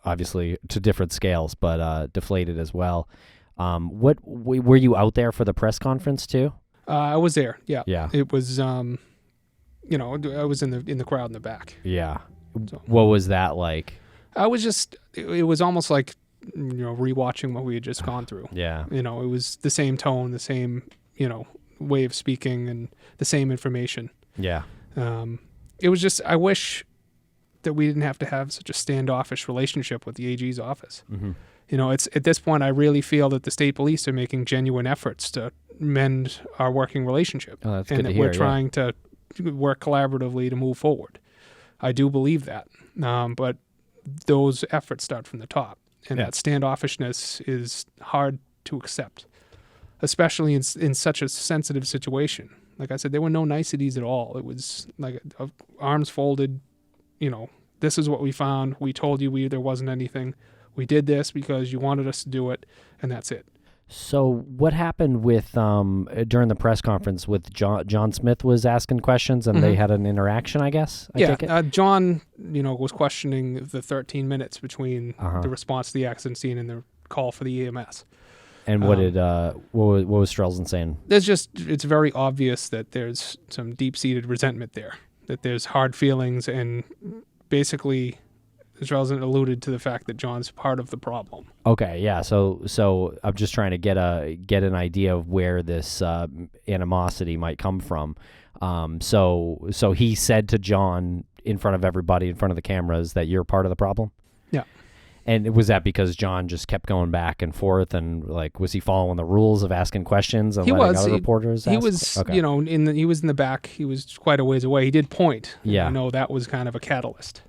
Speaker 5: obviously to different scales, but deflated as well. Were you out there for the press conference too?
Speaker 4: I was there. Yeah.
Speaker 5: Yeah.
Speaker 4: It was. I was in the crowd in the back.
Speaker 5: Yeah.
Speaker 4: So
Speaker 5: What was that like?
Speaker 4: I was just, it was almost like, rewatching what we had just gone through.
Speaker 5: Yeah.
Speaker 4: It was the same tone, the same, way of speaking, and the same information.
Speaker 5: Yeah.
Speaker 4: It was just, I wish that we didn't have to have such a standoffish relationship with the AG's office.
Speaker 5: Mm-hmm.
Speaker 4: It's at this point, I really feel that the state police are making genuine efforts to mend our working relationship.
Speaker 5: Oh, that's
Speaker 4: and
Speaker 5: good
Speaker 4: that
Speaker 5: to
Speaker 4: we're
Speaker 5: hear, yeah.
Speaker 4: trying to work collaboratively to move forward. I do believe that. But those efforts start from the top. And
Speaker 2: Yeah.
Speaker 4: that standoffishness is hard to accept, especially in such a sensitive situation. Like I said, there were no niceties at all. It was like arms folded, this is what we found. We told you there wasn't anything. We did this because you wanted us to do it, and that's it.
Speaker 5: So what happened with during the press conference with John Smith was asking questions and they
Speaker 4: Mhm.
Speaker 5: had an interaction, I guess? I take it?
Speaker 4: John, was questioning the 13 minutes between
Speaker 5: Uh-huh.
Speaker 4: the response to the accident scene and the call for the EMS.
Speaker 5: And what did what was Strelzin saying?
Speaker 4: It's very obvious that there's some deep-seated resentment there, that there's hard feelings, and basically Strelzin alluded to the fact that John's part of the problem.
Speaker 5: Okay, yeah. So I'm just trying to get an idea of where this animosity might come from. So he said to John in front of everybody, in front of the cameras, that you're part of the problem.
Speaker 4: Yeah.
Speaker 5: And was that because John just kept going back and forth, and like, was he following the rules of asking questions and
Speaker 4: He
Speaker 5: letting
Speaker 4: was.
Speaker 5: other reporters
Speaker 4: He
Speaker 5: ask?
Speaker 4: was,
Speaker 5: Okay.
Speaker 4: he was in the back. He was quite a ways away. He did point. And
Speaker 5: Yeah.
Speaker 4: I know that was kind of a catalyst.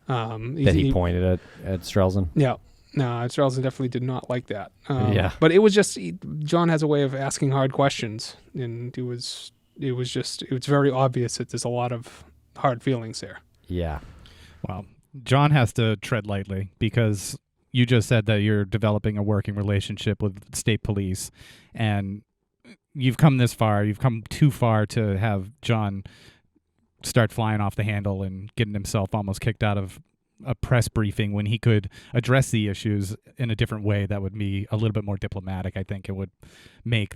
Speaker 5: that he pointed at Strelzin.
Speaker 4: Yeah. No, Strelzin definitely did not like that.
Speaker 5: Yeah.
Speaker 4: But it was just, John has a way of asking hard questions, and it was very obvious that there's a lot of hard feelings there.
Speaker 5: Yeah.
Speaker 2: Well, John has to tread lightly because you just said that you're developing a working relationship with state police, and you've come this far. You've come too far to have John start flying off the handle and getting himself almost kicked out of a press briefing when he could address the issues in a different way that would be a little bit more diplomatic. I think it would make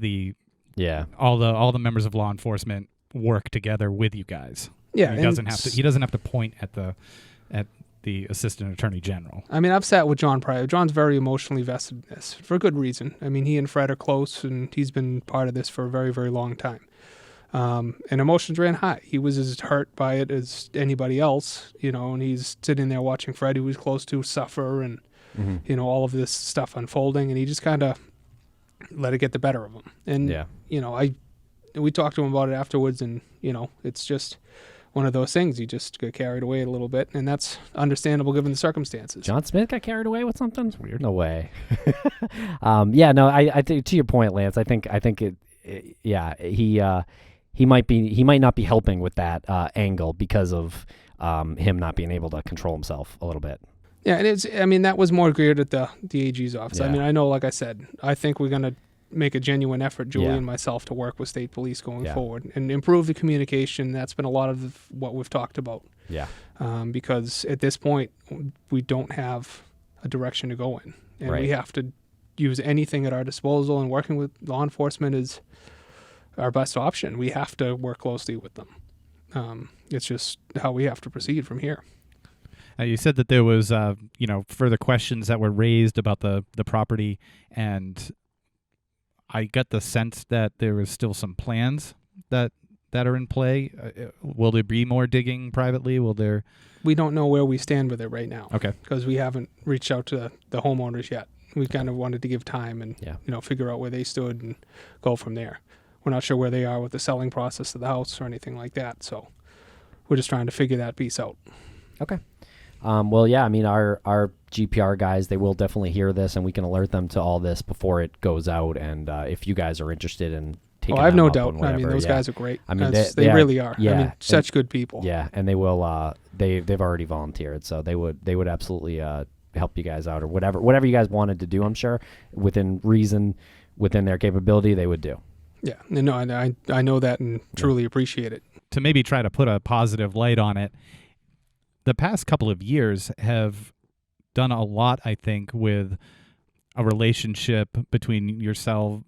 Speaker 5: Yeah.
Speaker 2: all the members of law enforcement work together with you guys.
Speaker 4: Yeah.
Speaker 2: He doesn't have to point at the assistant attorney general.
Speaker 4: I mean, I've sat with John prior. John's very emotionally vested in this for a good reason. I mean, he and Fred are close, and he's been part of this for a very, very long time. And emotions ran high. He was as hurt by it as anybody else, and he's sitting there watching Fred, who was close to, suffer, and,
Speaker 5: Mm-hmm.
Speaker 4: all of this stuff unfolding, and he just kind of let it get the better of him. And,
Speaker 5: Yeah.
Speaker 4: we talked to him about it afterwards, and, it's just one of those things. He just got carried away a little bit, and that's understandable given the circumstances.
Speaker 5: John Smith got carried away with something? It's weird. No way. Yeah, no, I think to your point, Lance, I think he might not be helping with that angle because of him not being able to control himself a little bit.
Speaker 4: Yeah, and that was more geared at the AG's office. I
Speaker 5: Yeah.
Speaker 4: mean, I know, like I said, I think we're going to make a genuine effort, Julie
Speaker 5: Yeah.
Speaker 4: and myself, to work with state police going
Speaker 5: Yeah.
Speaker 4: forward and improve the communication. That's been a lot of what we've talked about.
Speaker 5: Yeah.
Speaker 4: Because at this point, we don't have a direction to go in. And
Speaker 5: Right.
Speaker 4: we have to use anything at our disposal, and working with law enforcement is our best option. We have to work closely with them. It's just how we have to proceed from here.
Speaker 2: You said that there was, further questions that were raised about the property, and I got the sense that there was still some plans that are in play. Will there be more digging privately?
Speaker 4: We don't know where we stand with it right now.
Speaker 2: Okay.
Speaker 4: Because we haven't reached out to the homeowners yet. We kind of wanted to give time and
Speaker 5: Yeah.
Speaker 4: figure out where they stood and go from there. We're not sure where they are with the selling process of the house or anything like that. So we're just trying to figure that piece out.
Speaker 5: Okay. Well, yeah, I mean, our GPR guys, they will definitely hear this, and we can alert them to all this before it goes out. And if you guys are interested in taking
Speaker 4: I have
Speaker 5: them
Speaker 4: no
Speaker 5: up
Speaker 4: doubt.
Speaker 5: on whatever,
Speaker 4: I mean, those guys are great.
Speaker 5: I mean,
Speaker 4: they really are.
Speaker 5: yeah,
Speaker 4: I mean, such good people.
Speaker 5: Yeah, and they will. They've already volunteered, so they would absolutely help you guys out, or whatever you guys wanted to do. I'm sure within reason, within their capability, they would do.
Speaker 4: Yeah. No, I know that and truly appreciate it.
Speaker 2: To maybe try to put a positive light on it, the past couple of years have done a lot, I think, with a relationship between yourself,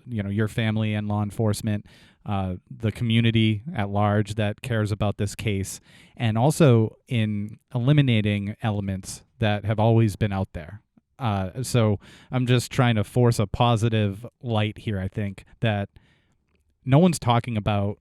Speaker 2: your family, and law enforcement. the community at large that cares about this case, and also in eliminating elements that have always been out there. So I'm just trying to force a positive light here. I think that no one's talking about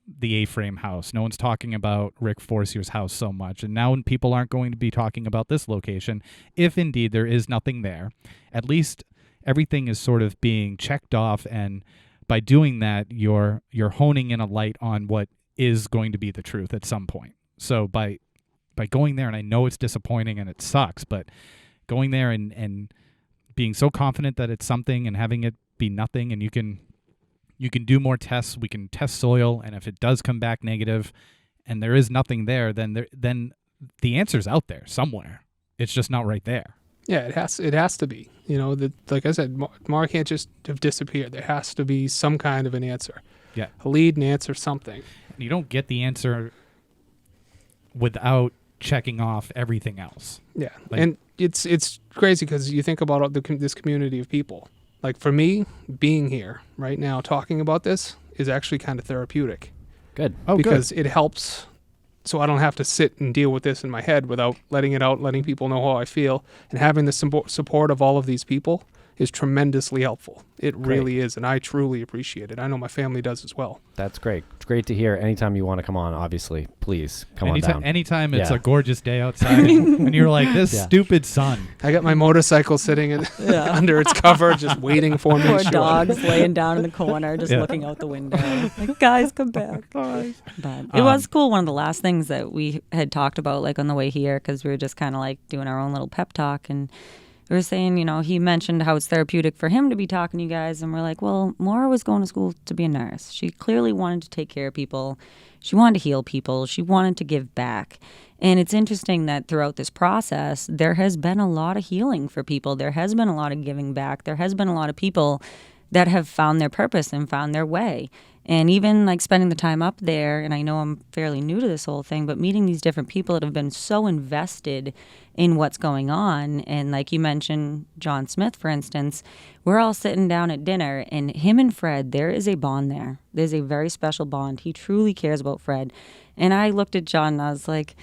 Speaker 2: the A-frame house. No one's talking about Rick Forcier's house so much. And now people aren't going to be talking about this location. If indeed there is nothing there, at least everything is sort of being checked off. And by doing that, you're honing in a light on what is going to be the truth at some point. So by going there, and I know it's disappointing and it sucks, but going there and being so confident that it's something and having it be nothing, and you can do more tests. We can test soil, and if it does come back negative and there is nothing there, then the answer's out there somewhere. It's just not right there.
Speaker 4: Yeah, it has to be. Like I said, Maura can't just have disappeared. There has to be some kind of an answer.
Speaker 2: Yeah.
Speaker 4: A lead, an answer, something.
Speaker 2: You don't get the answer without checking off everything else.
Speaker 4: Yeah, and it's crazy because you think about this community of people. Like for me, being here right now talking about this is actually kind of therapeutic.
Speaker 5: Good.
Speaker 2: Oh,
Speaker 4: because
Speaker 2: good.
Speaker 4: it helps, so I don't have to sit and deal with this in my head without letting it out, letting people know how I feel, and having the support of all of these people is tremendously helpful. It really is, and I truly appreciate it. I know my family does as well.
Speaker 5: That's great. It's great to hear. Anytime you want to come on, obviously, please come on down.
Speaker 2: Anytime it's a gorgeous day outside and you're like, this stupid sun.
Speaker 4: I got my motorcycle sitting under its cover just waiting for me.
Speaker 3: Poor dogs laying down in the corner just looking out the window. Like, guys, come back. Guys. But it was cool. One of the last things that we had talked about like on the way here, because we were just kind of like doing our own little pep talk, and we were saying, he mentioned how it's therapeutic for him to be talking to you guys. And we're like, well, Maura was going to school to be a nurse. She clearly wanted to take care of people. She wanted to heal people. She wanted to give back. And it's interesting that throughout this process, there has been a lot of healing for people. There has been a lot of giving back. There has been a lot of people that have found their purpose and found their way. And even like spending the time up there, and I know I'm fairly new to this whole thing, but meeting these different people that have been so invested in what's going on. And like you mentioned, John Smith, for instance, we're all sitting down at dinner, and him and Fred, there is a bond there. There's a very special bond. He truly cares about Fred. And I looked at John and I was like,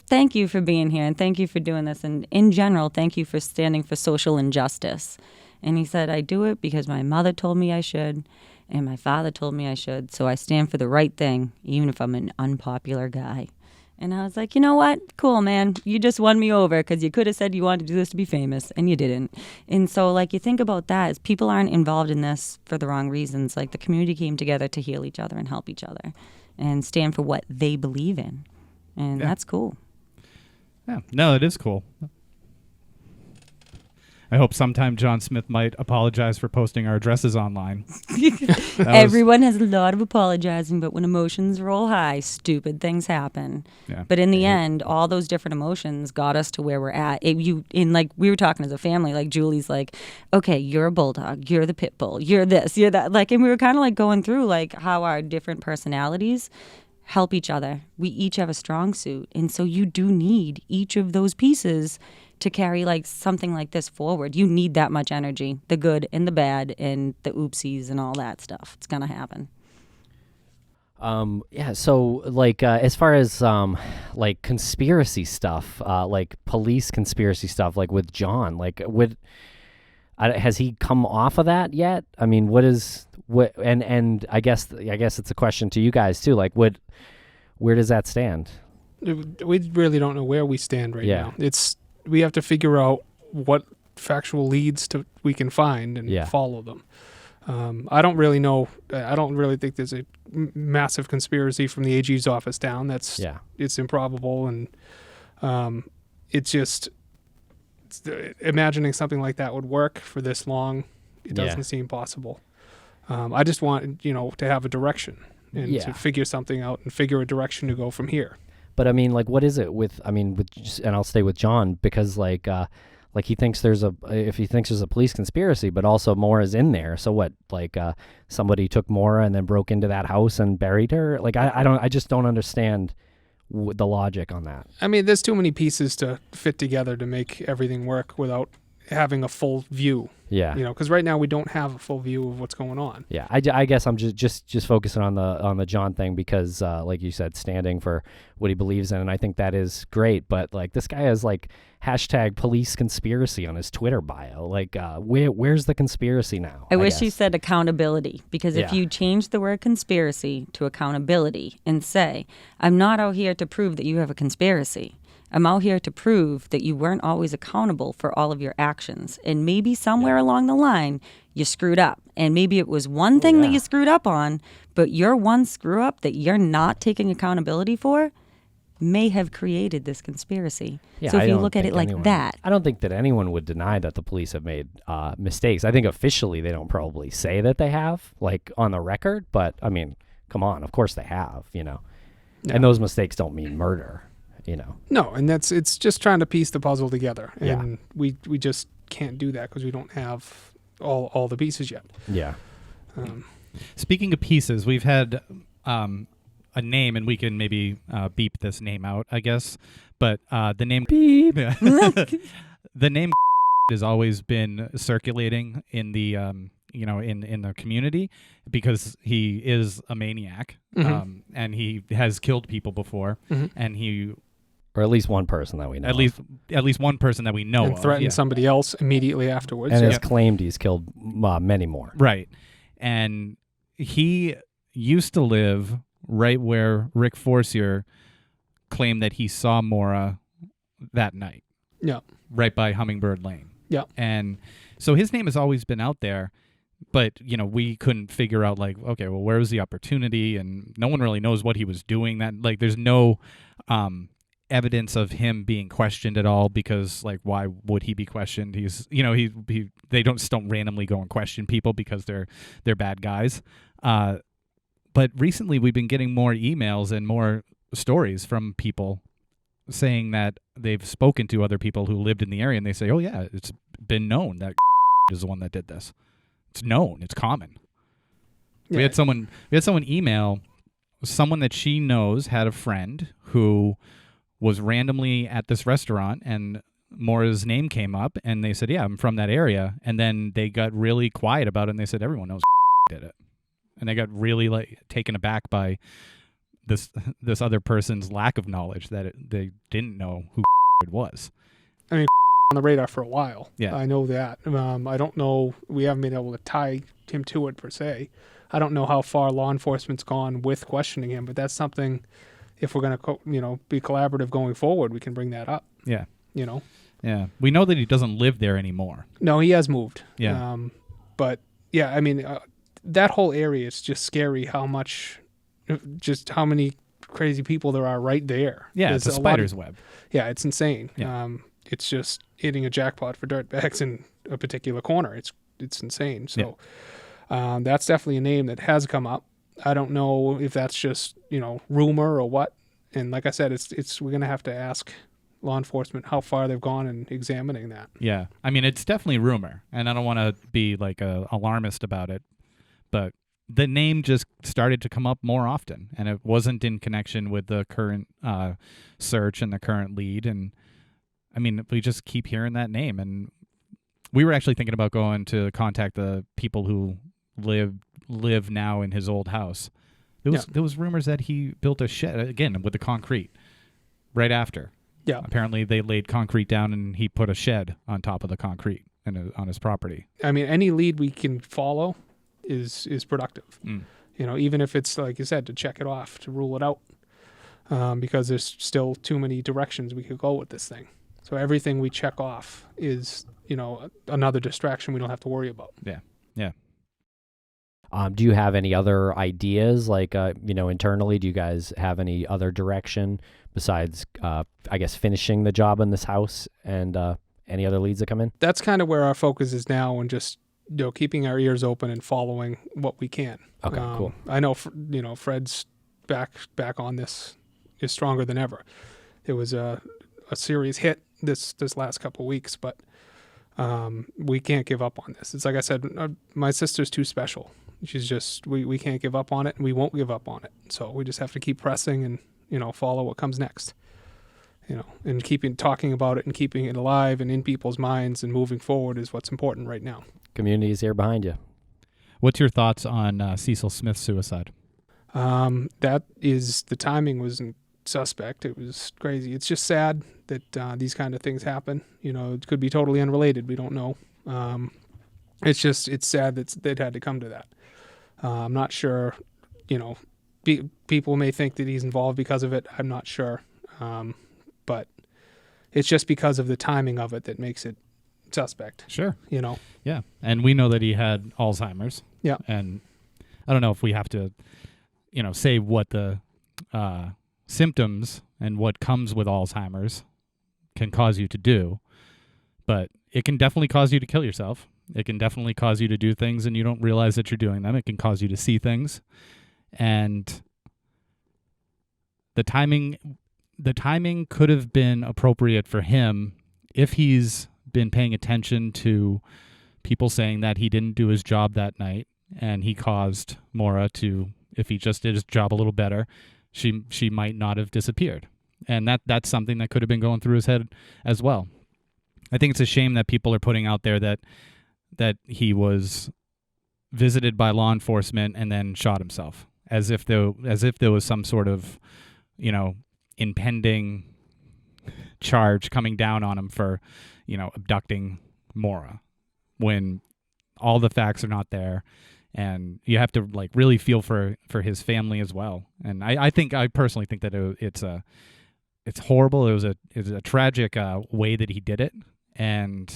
Speaker 3: thank you for being here, and thank you for doing this. And in general, thank you for standing for social injustice. And he said, I do it because my mother told me I should, and my father told me I should, so I stand for the right thing, even if I'm an unpopular guy. And I was like, you know what? Cool, man. You just won me over, because you could have said you wanted to do this to be famous, and you didn't. And so, like, you think about that, is people aren't involved in this for the wrong reasons. Like, the community came together to heal each other and help each other and stand for what they believe in. And that's cool.
Speaker 2: Yeah. No, it is cool. I hope sometime John Smith might apologize for posting our addresses online.
Speaker 3: Everyone has a lot of apologizing, but when emotions roll high, stupid things happen.
Speaker 2: Yeah.
Speaker 3: But in the end, all those different emotions got us to where we're at. Like we were talking as a family, like Julie's like, okay, you're a bulldog, you're the pit bull, you're this, you're that. Like, and we were kind of like going through like how our different personalities help each other. We each have a strong suit, and so you do need each of those pieces to carry like something like this forward. You need that much energy, the good and the bad and the oopsies and all that stuff. It's gonna happen.
Speaker 5: So like as far as like conspiracy stuff, like police conspiracy stuff, like with John, like has he come off of that yet? I mean, and I guess it's a question to you guys too, like where does that stand?
Speaker 4: We really don't know where we stand right now. We have to figure out what factual leads we can find and follow them. I don't really know. I don't really think there's a massive conspiracy from the AG's office down. It's improbable, and it's just imagining something like that would work for this long. It doesn't seem possible. I just want to have a direction and to figure something out and figure a direction to go from here.
Speaker 5: But I mean, like, what is it and I'll stay with John, because like he thinks there's a police conspiracy, but also Maura's in there. So what, like, somebody took Maura and then broke into that house and buried her? Like, I just don't understand the logic on that.
Speaker 4: I mean, there's too many pieces to fit together to make everything work without having a full view.
Speaker 5: Yeah.
Speaker 4: Because right now we don't have a full view of what's going on.
Speaker 5: Yeah, I guess I'm just focusing on the John thing because, like you said, standing for what he believes in, and I think that is great. But like this guy has like #police-conspiracy on his Twitter bio. Like, where's the conspiracy now?
Speaker 3: I wish
Speaker 5: guess.
Speaker 3: you said accountability, because if
Speaker 5: Yeah.
Speaker 3: you change the word conspiracy to accountability and say, I'm not out here to prove that you have a conspiracy. I'm out here to prove that you weren't always accountable for all of your actions. And maybe somewhere along the line, you screwed up. And maybe it was one thing that you screwed up on, but your one screw up that you're not taking accountability for may have created this conspiracy.
Speaker 5: Yeah,
Speaker 3: so if
Speaker 5: I
Speaker 3: you
Speaker 5: don't
Speaker 3: look at
Speaker 5: think
Speaker 3: it like
Speaker 5: anyone-
Speaker 3: that.
Speaker 5: I don't think that anyone would deny that the police have made mistakes. I think officially they don't probably say that they have, like on the record. But I mean, come on, of course they have.
Speaker 4: Yeah.
Speaker 5: And those mistakes don't mean murder.
Speaker 4: No, and it's just trying to piece the puzzle together,
Speaker 5: Yeah.
Speaker 4: and we just can't do that because we don't have all the pieces yet.
Speaker 5: Yeah.
Speaker 2: Speaking of pieces, we've had a name, and we can maybe beep this name out, I guess. But the name beep. The name has always been circulating in the in the community because he is a maniac, and he has killed people before, and he.
Speaker 5: Or at least one person that we know.
Speaker 2: At least one person that we know
Speaker 4: And
Speaker 2: of.
Speaker 4: threatened somebody else immediately afterwards.
Speaker 5: And
Speaker 4: yeah.
Speaker 5: has claimed he's killed many more.
Speaker 2: Right. And he used to live right where Rick Forcier claimed that he saw Maura that night.
Speaker 4: Yeah.
Speaker 2: Right by Hummingbird Lane.
Speaker 4: Yeah.
Speaker 2: And so his name has always been out there, but, we couldn't figure out, like, okay, well, where was the opportunity? And no one really knows what he was doing. That, like, there's no evidence of him being questioned at all because, like, why would he be questioned? He's, they don't randomly go and question people because they're bad guys. But recently we've been getting more emails and more stories from people saying that they've spoken to other people who lived in the area, and they say, oh yeah, it's been known that is the one that did this. It's known. It's common.
Speaker 4: Yeah.
Speaker 2: We had someone email someone that she knows had a friend who was randomly at this restaurant, and Maura's name came up, and they said, yeah, I'm from that area. And then they got really quiet about it, and they said, everyone knows did it. And they got really taken aback by this other person's lack of knowledge that they didn't know who it was.
Speaker 4: I mean, on the radar for a while.
Speaker 2: Yeah.
Speaker 4: I know that. I don't know. We haven't been able to tie him to it per se. I don't know how far law enforcement's gone with questioning him, but that's something. If we're going to, be collaborative going forward, we can bring that up.
Speaker 2: Yeah.
Speaker 4: Yeah.
Speaker 2: We know that he doesn't live there anymore.
Speaker 4: No, he has moved.
Speaker 2: Yeah.
Speaker 4: But yeah, I mean, that whole area is just scary. How many crazy people there are right there.
Speaker 2: Yeah,
Speaker 4: There's
Speaker 2: it's a spider's web.
Speaker 4: Yeah, it's insane.
Speaker 2: Yeah.
Speaker 4: It's just hitting a jackpot for dirtbags in a particular corner. It's insane. So that's definitely a name that has come up. I don't know if that's just, rumor or what. And like I said, we're going to have to ask law enforcement how far they've gone in examining that.
Speaker 2: Yeah. I mean, it's definitely rumor, and I don't want to be like a alarmist about it, but the name just started to come up more often, and it wasn't in connection with the current search and the current lead. And I mean, we just keep hearing that name, and we were actually thinking about going to contact the people who live now in his old house. There was rumors that he built a shed again with the concrete right after.
Speaker 4: Yeah.
Speaker 2: Apparently they laid concrete down and he put a shed on top of the concrete on his property.
Speaker 4: I mean, any lead we can follow is productive. Even if it's, like you said, to check it off, to rule it out, because there's still too many directions we could go with this thing. So everything we check off is, another distraction we don't have to worry about.
Speaker 2: Yeah.
Speaker 5: Do you have any other ideas, like, internally? Do you guys have any other direction besides, I guess, finishing the job in this house and any other leads that come in?
Speaker 4: That's kind of where our focus is now, and just, keeping our ears open and following what we can.
Speaker 5: Okay, cool.
Speaker 4: I know, Fred's back on this is stronger than ever. It was a serious hit this last couple of weeks, but we can't give up on this. It's like I said, my sister's too special. She's just, we can't give up on it, and we won't give up on it. So we just have to keep pressing and, follow what comes next. And talking about it and keeping it alive and in people's minds and moving forward is what's important right now.
Speaker 5: Community is here behind you.
Speaker 2: What's your thoughts on Cecil Smith's suicide?
Speaker 4: The timing was suspect. It was crazy. It's just sad that these kind of things happen. It could be totally unrelated. We don't know. It's sad that it had to come to that. I'm not sure, people may think that he's involved because of it. I'm not sure. But it's just because of the timing of it that makes it suspect.
Speaker 2: Sure.
Speaker 4: Yeah.
Speaker 2: And we know that he had Alzheimer's.
Speaker 4: Yeah.
Speaker 2: And I don't know if we have to, say what the symptoms and what comes with Alzheimer's can cause you to do, but it can definitely cause you to kill yourself. It can definitely cause you to do things and you don't realize that you're doing them. It can cause you to see things. And the timing could have been appropriate for him if he's been paying attention to people saying that he didn't do his job that night and he caused Maura to, if he just did his job a little better, she might not have disappeared. And that's something that could have been going through his head as well. I think it's a shame that people are putting out there that he was visited by law enforcement and then shot himself, as if there was some sort of, impending charge coming down on him for, abducting Maura, when all the facts are not there. And you have to really feel for his family as well. And I personally think that it's horrible. It was a tragic way that he did it. And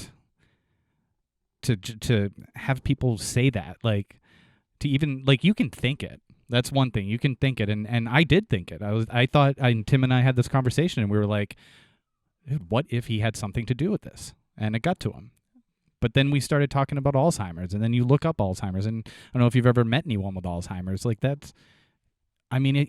Speaker 2: to have people say that, to even, you can think it. That's one thing. You can think it. And I did think it. Tim and I had this conversation and we were like, dude, what if he had something to do with this? And it got to him. But then we started talking about Alzheimer's, and then you look up Alzheimer's, and I don't know if you've ever met anyone with Alzheimer's.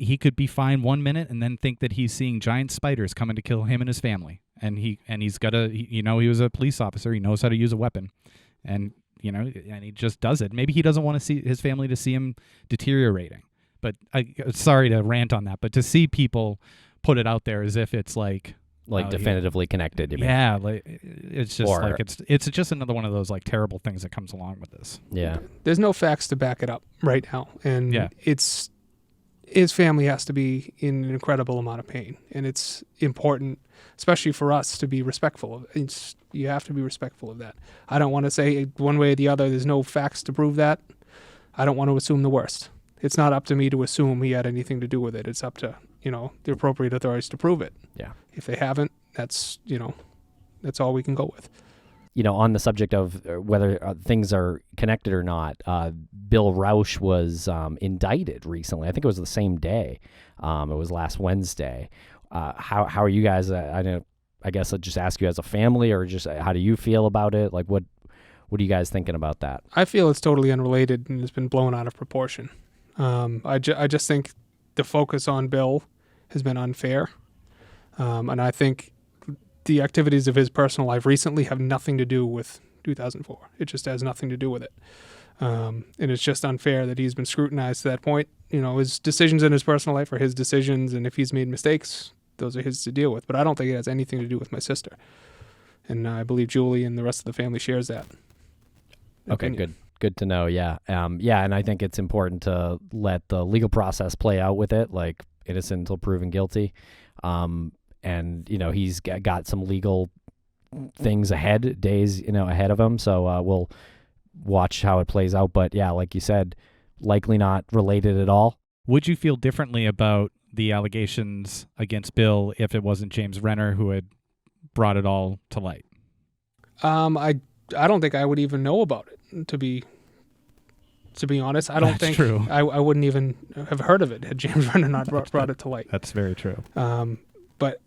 Speaker 2: He could be fine 1 minute and then think that he's seeing giant spiders coming to kill him and his family. And he's got he was a police officer. He knows how to use a weapon, and and he just does it. Maybe he doesn't want to see his family to see him deteriorating. But sorry to rant on that, but to see people put it out there as if it's
Speaker 5: definitively connected. You mean?
Speaker 2: Yeah, it's just it's just another one of those terrible things that comes along with this.
Speaker 5: Yeah,
Speaker 4: there's no facts to back it up right now, and his family has to be in an incredible amount of pain, and it's important, especially for us, to be respectful of it. You have to be respectful of that. I don't want to say one way or the other. There's no facts to prove that. I don't want to assume the worst. It's not up to me to assume he had anything to do with it. It's up to the appropriate authorities to prove it.
Speaker 5: Yeah.
Speaker 4: If they haven't, that's all we can go with.
Speaker 5: On the subject of whether things are connected or not, Bill Rausch was indicted recently. I think it was the same day. It was last Wednesday. How are you guys? I guess I'll just ask you as a family, or just how do you feel about it? What are you guys thinking about that?
Speaker 4: I feel it's totally unrelated and it's been blown out of proportion. I just think the focus on Bill has been unfair. And I think the activities of his personal life recently have nothing to do with 2004. It just has nothing to do with it. And it's just unfair that he's been scrutinized to that point. His decisions in his personal life are his decisions, and if he's made mistakes, those are his to deal with. But I don't think it has anything to do with my sister. And I believe Julie and the rest of the family shares that opinion.
Speaker 5: Okay, good to know. Yeah. And I think it's important to let the legal process play out with it, innocent until proven guilty. And he's got some legal things days ahead of him. So we'll watch how it plays out. But yeah, like you said, likely not related at all.
Speaker 2: Would you feel differently about the allegations against Bill if it wasn't James Renner who had brought it all to light?
Speaker 4: I don't think I would even know about it, to be honest. I don't think
Speaker 2: true.
Speaker 4: I wouldn't even have heard of it had James Renner not brought it to light.
Speaker 2: That's very true.
Speaker 4: But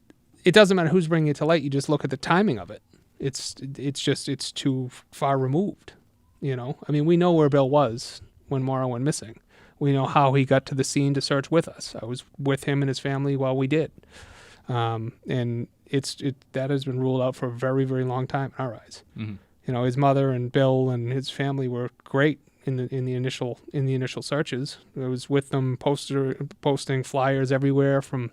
Speaker 4: it doesn't matter who's bringing it to light. You just look at the timing of it. It's too far removed. We know where Bill was when Maura went missing. We know how he got to the scene to search with us. I was with him and his family while we did. And that has been ruled out for a very, very long time in our eyes. Mm-hmm. His mother and Bill and his family were great in the initial searches. I was with them posting flyers everywhere from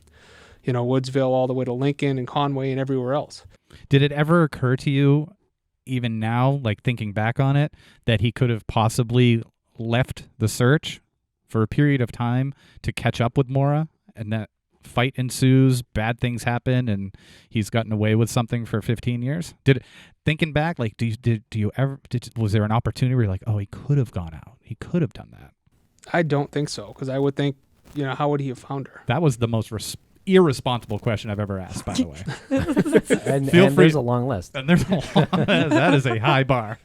Speaker 4: Woodsville all the way to Lincoln and Conway and everywhere else.
Speaker 2: Did it ever occur to you, even now, like thinking back on it, that he could have possibly left the search for a period of time to catch up with Maura, and that fight ensues, bad things happen, and he's gotten away with something for 15 years? Thinking back, like, was there an opportunity where you're like, oh, he could have gone out, he could have done that?
Speaker 4: I don't think so, because I would think, how would he have found her?
Speaker 2: That was the most irresponsible question I've ever asked, by the way.
Speaker 5: and
Speaker 2: Feel free.
Speaker 5: There's a long list.
Speaker 2: And there's a long that is a high bar.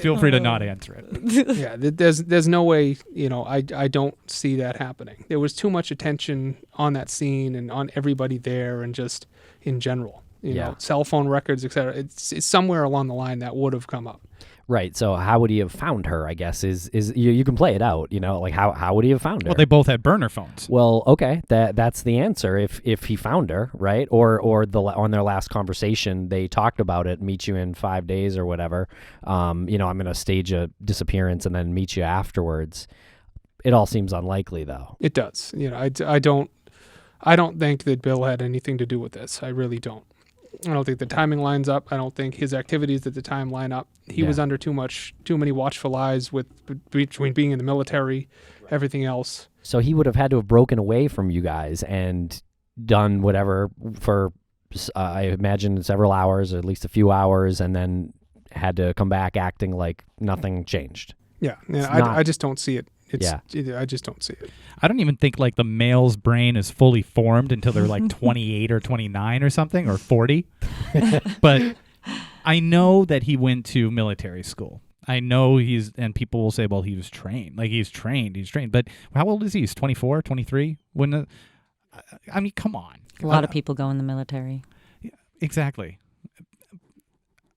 Speaker 2: Feel free to not answer it.
Speaker 4: Yeah, there's no way, I don't see that happening. There was too much attention on that scene and on everybody there and just in general. Cell phone records, etc. It's somewhere along the line that would have come up.
Speaker 5: Right. So how would he have found her, I guess, is you can play it out, like how would he have found her?
Speaker 2: Well, they both had burner phones.
Speaker 5: Well, okay, that's the answer. If he found her, right? Or on their last conversation, they talked about it, meet you in 5 days or whatever. I'm going to stage a disappearance and then meet you afterwards. It all seems unlikely, though.
Speaker 4: It does. I don't think that Bill had anything to do with this. I really don't. I don't think the timing lines up. I don't think his activities at the time line up. He was under too many watchful eyes between being in the military, everything else.
Speaker 5: So he would have had to have broken away from you guys and done whatever for, I imagine, several hours, or at least a few hours, and then had to come back acting like nothing changed.
Speaker 4: Yeah, I just don't see it. I just don't see it.
Speaker 2: I don't even think like the male's brain is fully formed until they're like 28 or 29 or something, or 40. But I know that he went to military school. I know and people will say, well, he was trained. Like he's trained. But how old is he? He's 24, 23? I mean, come on.
Speaker 3: A lot of people go in the military.
Speaker 2: Exactly.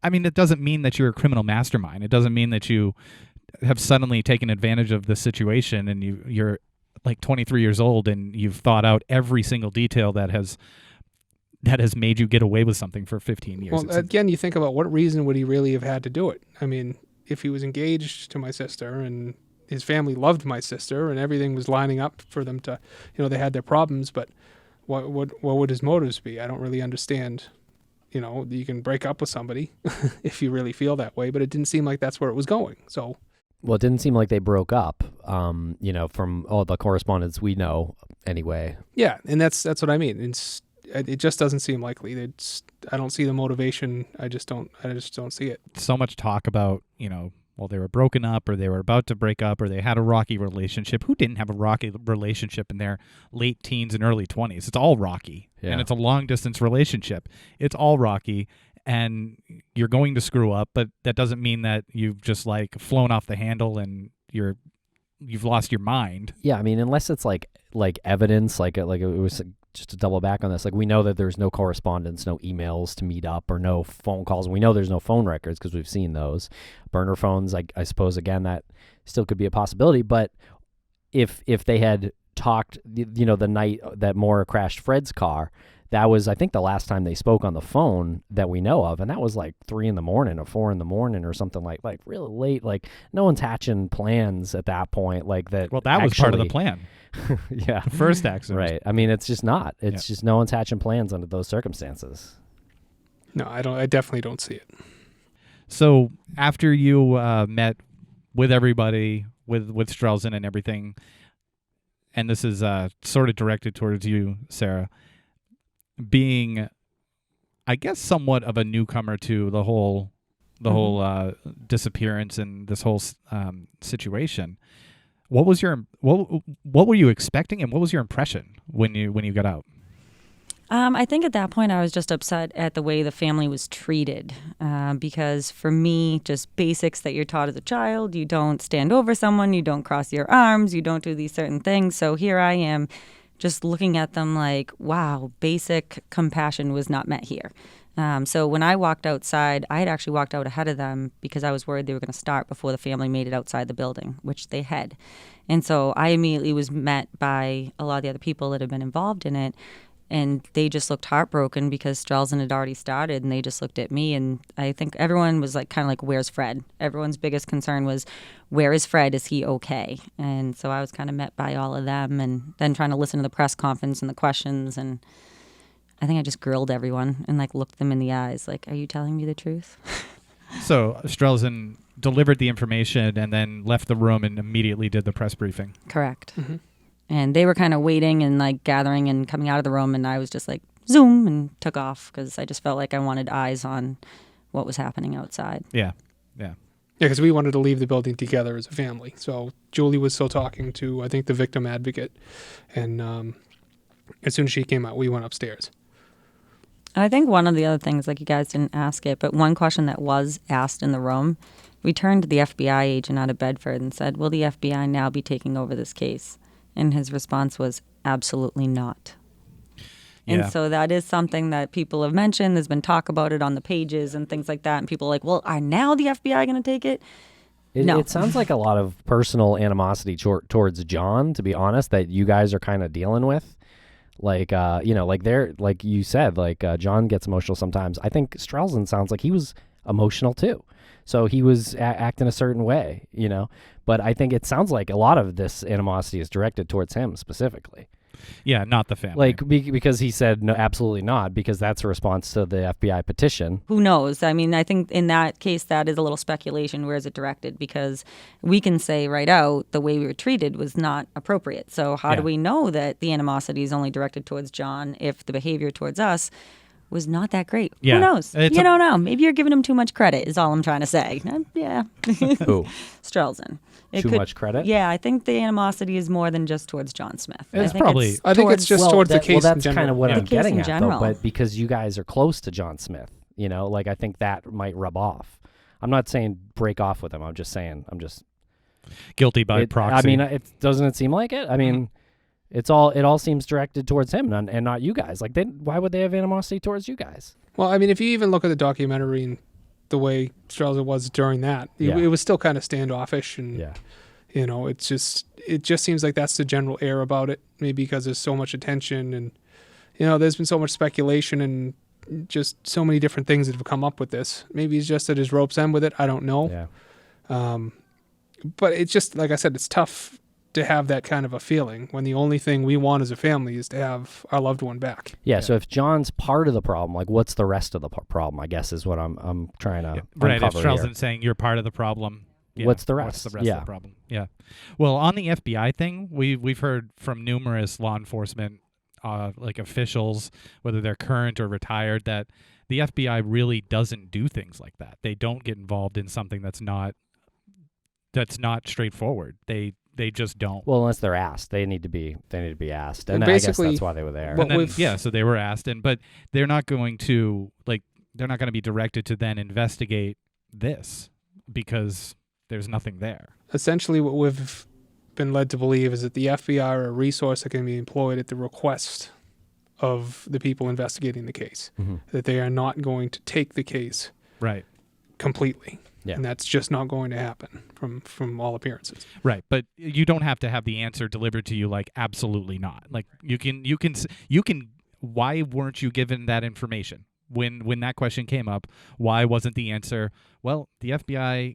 Speaker 2: I mean, it doesn't mean that you're a criminal mastermind. It doesn't mean that you have suddenly taken advantage of the situation and you're like 23 years old and you've thought out every single detail that has made you get away with something for 15 years.
Speaker 4: Well, again, you think about what reason would he really have had to do it? I mean, if he was engaged to my sister and his family loved my sister and everything was lining up for them to, they had their problems, but what would his motives be? I don't really understand. You can break up with somebody if you really feel that way, but it didn't seem like that's where it was going. So.
Speaker 5: Well, it didn't seem like they broke up, from all the correspondence we know anyway.
Speaker 4: Yeah, and that's what I mean. It just doesn't seem likely. I don't see the motivation. I just don't see it.
Speaker 2: So much talk about, well, they were broken up or they were about to break up or they had a rocky relationship. Who didn't have a rocky relationship in their late teens and early 20s? It's all rocky. Yeah. And it's a long-distance relationship. It's all rocky. And you're going to screw up, but that doesn't mean that you've just like flown off the handle and you've lost your mind.
Speaker 5: Yeah, I mean, unless it's like evidence, like it was just to double back on this. Like we know that there's no correspondence, no emails to meet up, or no phone calls. We know there's no phone records because we've seen those burner phones. I suppose again that still could be a possibility. But if they had talked, the night that Maura crashed Fred's car. That was, I think, the last time they spoke on the phone that we know of, and that was like 3 a.m. or 4 a.m. or something like really late. Like no one's hatching plans at that point, like that.
Speaker 2: Well, that was part of the plan.
Speaker 5: Yeah,
Speaker 2: the first accident.
Speaker 5: Right. I mean, it's just not. It's just no one's hatching plans under those circumstances.
Speaker 4: No, I don't. I definitely don't see it.
Speaker 2: So after you met with everybody, with Strelzin and everything, and this is sort of directed towards you, Sarah. Being, I guess, somewhat of a newcomer to the whole disappearance and this whole situation, what were you expecting, and what was your impression when you got out?
Speaker 3: I think at that point I was just upset at the way the family was treated, because for me, just basics that you're taught as a child, you don't stand over someone, you don't cross your arms, you don't do these certain things. So here I am, just looking at them like, wow, basic compassion was not met here. So when I walked outside, I had actually walked out ahead of them because I was worried they were going to start before the family made it outside the building, which they had. And so I immediately was met by a lot of the other people that had been involved in it. And they just looked heartbroken because Strelzin had already started, and they just looked at me. And I think everyone was like, kind of like, where's Fred? Everyone's biggest concern was, where is Fred? Is he okay? And so I was kind of met by all of them, and then trying to listen to the press conference and the questions. And I think I just grilled everyone and like looked them in the eyes, like, are you telling me the truth?
Speaker 2: So Strelzin delivered the information and then left the room and immediately did the press briefing.
Speaker 3: Correct.
Speaker 4: Mm-hmm.
Speaker 3: And they were kind of waiting and like gathering and coming out of the room, and I was just like zoom and took off because I just felt like I wanted eyes on what was happening outside.
Speaker 2: Yeah.
Speaker 4: Yeah, because we wanted to leave the building together as a family. So Julie was still talking to, I think, the victim advocate, and as soon as she came out, we went upstairs.
Speaker 3: I think one of the other things, like you guys didn't ask it, but one question that was asked in the room, we turned to the FBI agent out of Bedford and said, will the FBI now be taking over this case? And his response was, absolutely not.
Speaker 2: Yeah.
Speaker 3: And so that is something that people have mentioned. There's been talk about it on the pages and things like that. And people are like, well, are now the FBI going to take it? No.
Speaker 5: It sounds like a lot of personal animosity towards John, to be honest, that you guys are kind of dealing with. Like, like they're, like you said, like John gets emotional sometimes. I think Strelzin sounds like he was emotional too. So he was acting a certain way, But I think it sounds like a lot of this animosity is directed towards him specifically.
Speaker 2: Yeah, not the family.
Speaker 5: Like, because he said, no, absolutely not, because that's a response to the FBI petition.
Speaker 3: Who knows? I mean, I think in that case, that is a little speculation. Where is it directed? Because we can say right out the way we were treated was not appropriate. So how do we know that the animosity is only directed towards John if the behavior towards us was not that great?
Speaker 2: Yeah.
Speaker 3: Who knows? You don't know. Maybe you're giving him too much credit is all I'm trying to say. Yeah.
Speaker 5: Who?
Speaker 3: Strelzin.
Speaker 5: Too much credit?
Speaker 3: Yeah, I think the animosity is more than just towards John Smith.
Speaker 2: It's
Speaker 3: I think
Speaker 2: probably-
Speaker 4: I think it's just towards the case in
Speaker 5: that's
Speaker 4: general.
Speaker 5: kind of what
Speaker 3: The
Speaker 5: I'm
Speaker 3: case
Speaker 5: getting
Speaker 3: in
Speaker 5: at, though.
Speaker 3: general.
Speaker 5: But because you guys are close to John Smith, like I think that might rub off. I'm not saying break off with him. I'm just saying
Speaker 2: Guilty by proxy.
Speaker 5: I mean, doesn't it seem like it? I mean, it all seems directed towards him and not you guys. Like, why would they have animosity towards you guys?
Speaker 4: Well, I mean, if you even look at the documentary and the way Strelzin was during that, it was still kind of standoffish, and it just seems like that's the general air about it. Maybe because there's so much attention, and there's been so much speculation and just so many different things that have come up with this. Maybe he's just at his rope's end with it. I don't know.
Speaker 5: Yeah.
Speaker 4: But it's just, like I said, it's tough to have that kind of a feeling when the only thing we want as a family is to have our loved one back.
Speaker 5: Yeah. So if John's part of the problem, like, what's the rest of the problem? I guess is what I'm trying to
Speaker 2: right. If
Speaker 5: uncover here.
Speaker 2: Strelzin's saying you're part of the problem. Yeah.
Speaker 5: What's the rest?
Speaker 2: What's the rest of the problem? Yeah. Well, on the FBI thing, we've heard from numerous law enforcement like officials, whether they're current or retired, that the FBI really doesn't do things like that. They don't get involved in something that's not straightforward. They just don't.
Speaker 5: Well, unless they're asked, they need to be asked, and
Speaker 4: And
Speaker 5: I guess
Speaker 4: basically,
Speaker 5: that's why they were there.
Speaker 4: Well,
Speaker 2: And then, so they were asked, but they're not going to be directed to then investigate this because there's nothing there.
Speaker 4: Essentially, what we've been led to believe is that the FBI are a resource that can be employed at the request of the people investigating the case.
Speaker 5: Mm-hmm.
Speaker 4: That they are not going to take the case
Speaker 2: Right.
Speaker 4: completely.
Speaker 5: Yeah.
Speaker 4: And that's just not going to happen from all appearances.
Speaker 2: Right, but you don't have to have the answer delivered to you like absolutely not. Like you can why weren't you given that information? When that question came up, why wasn't the answer, well, the FBI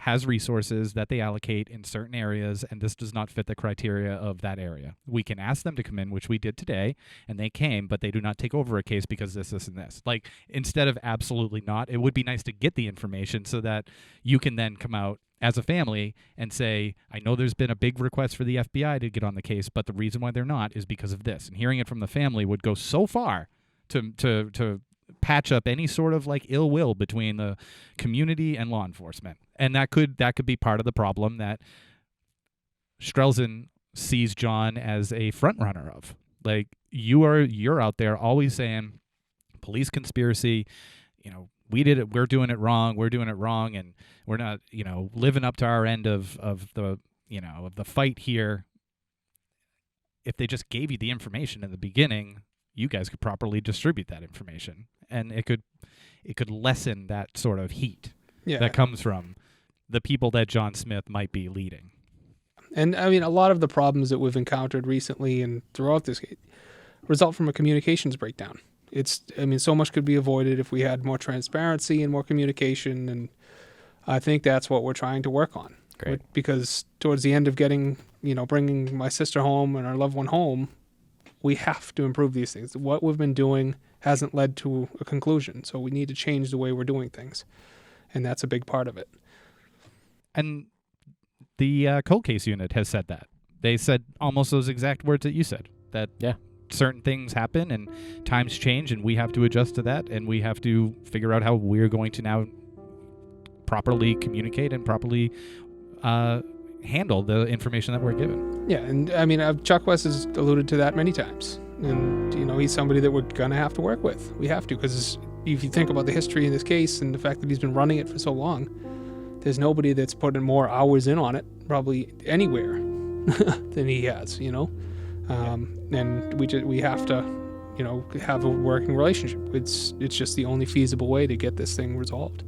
Speaker 2: has resources that they allocate in certain areas, and this does not fit the criteria of that area. We can ask them to come in, which we did today, and they came, but they do not take over a case because this, and this. Like, instead of absolutely not, it would be nice to get the information so that you can then come out as a family and say, I know there's been a big request for the FBI to get on the case, but the reason why they're not is because of this. And hearing it from the family would go so far to patch up any sort of like ill will between the community and law enforcement. And that could be part of the problem that Strelzin sees John as a front runner of. Like, you're out there always saying police conspiracy, we did it, we're doing it wrong, and we're not, living up to our end of the fight here. If they just gave you the information in the beginning, you guys could properly distribute that information, and it could lessen that sort of heat that comes from the people that John Smith might be leading.
Speaker 4: And I mean, a lot of the problems that we've encountered recently and throughout this, result from a communications breakdown. So much could be avoided if we had more transparency and more communication, and I think that's what we're trying to work on.
Speaker 5: Great.
Speaker 4: Because towards the end of bringing my sister home and our loved one home, we have to improve these things. What we've been doing hasn't led to a conclusion, so we need to change the way we're doing things, and that's a big part of it.
Speaker 2: And the cold case unit has said that. They said almost those exact words that you said, that certain things happen and times change, and we have to adjust to that, and we have to figure out how we're going to now properly communicate and properly handle the information that we're given.
Speaker 4: Yeah, and Chuck West has alluded to that many times. And, he's somebody that we're going to have to work with. We have to, because if you think about the history in this case and the fact that he's been running it for so long, there's nobody that's putting more hours in on it, probably anywhere, than he has, And we have to, have a working relationship. It's just the only feasible way to get this thing resolved.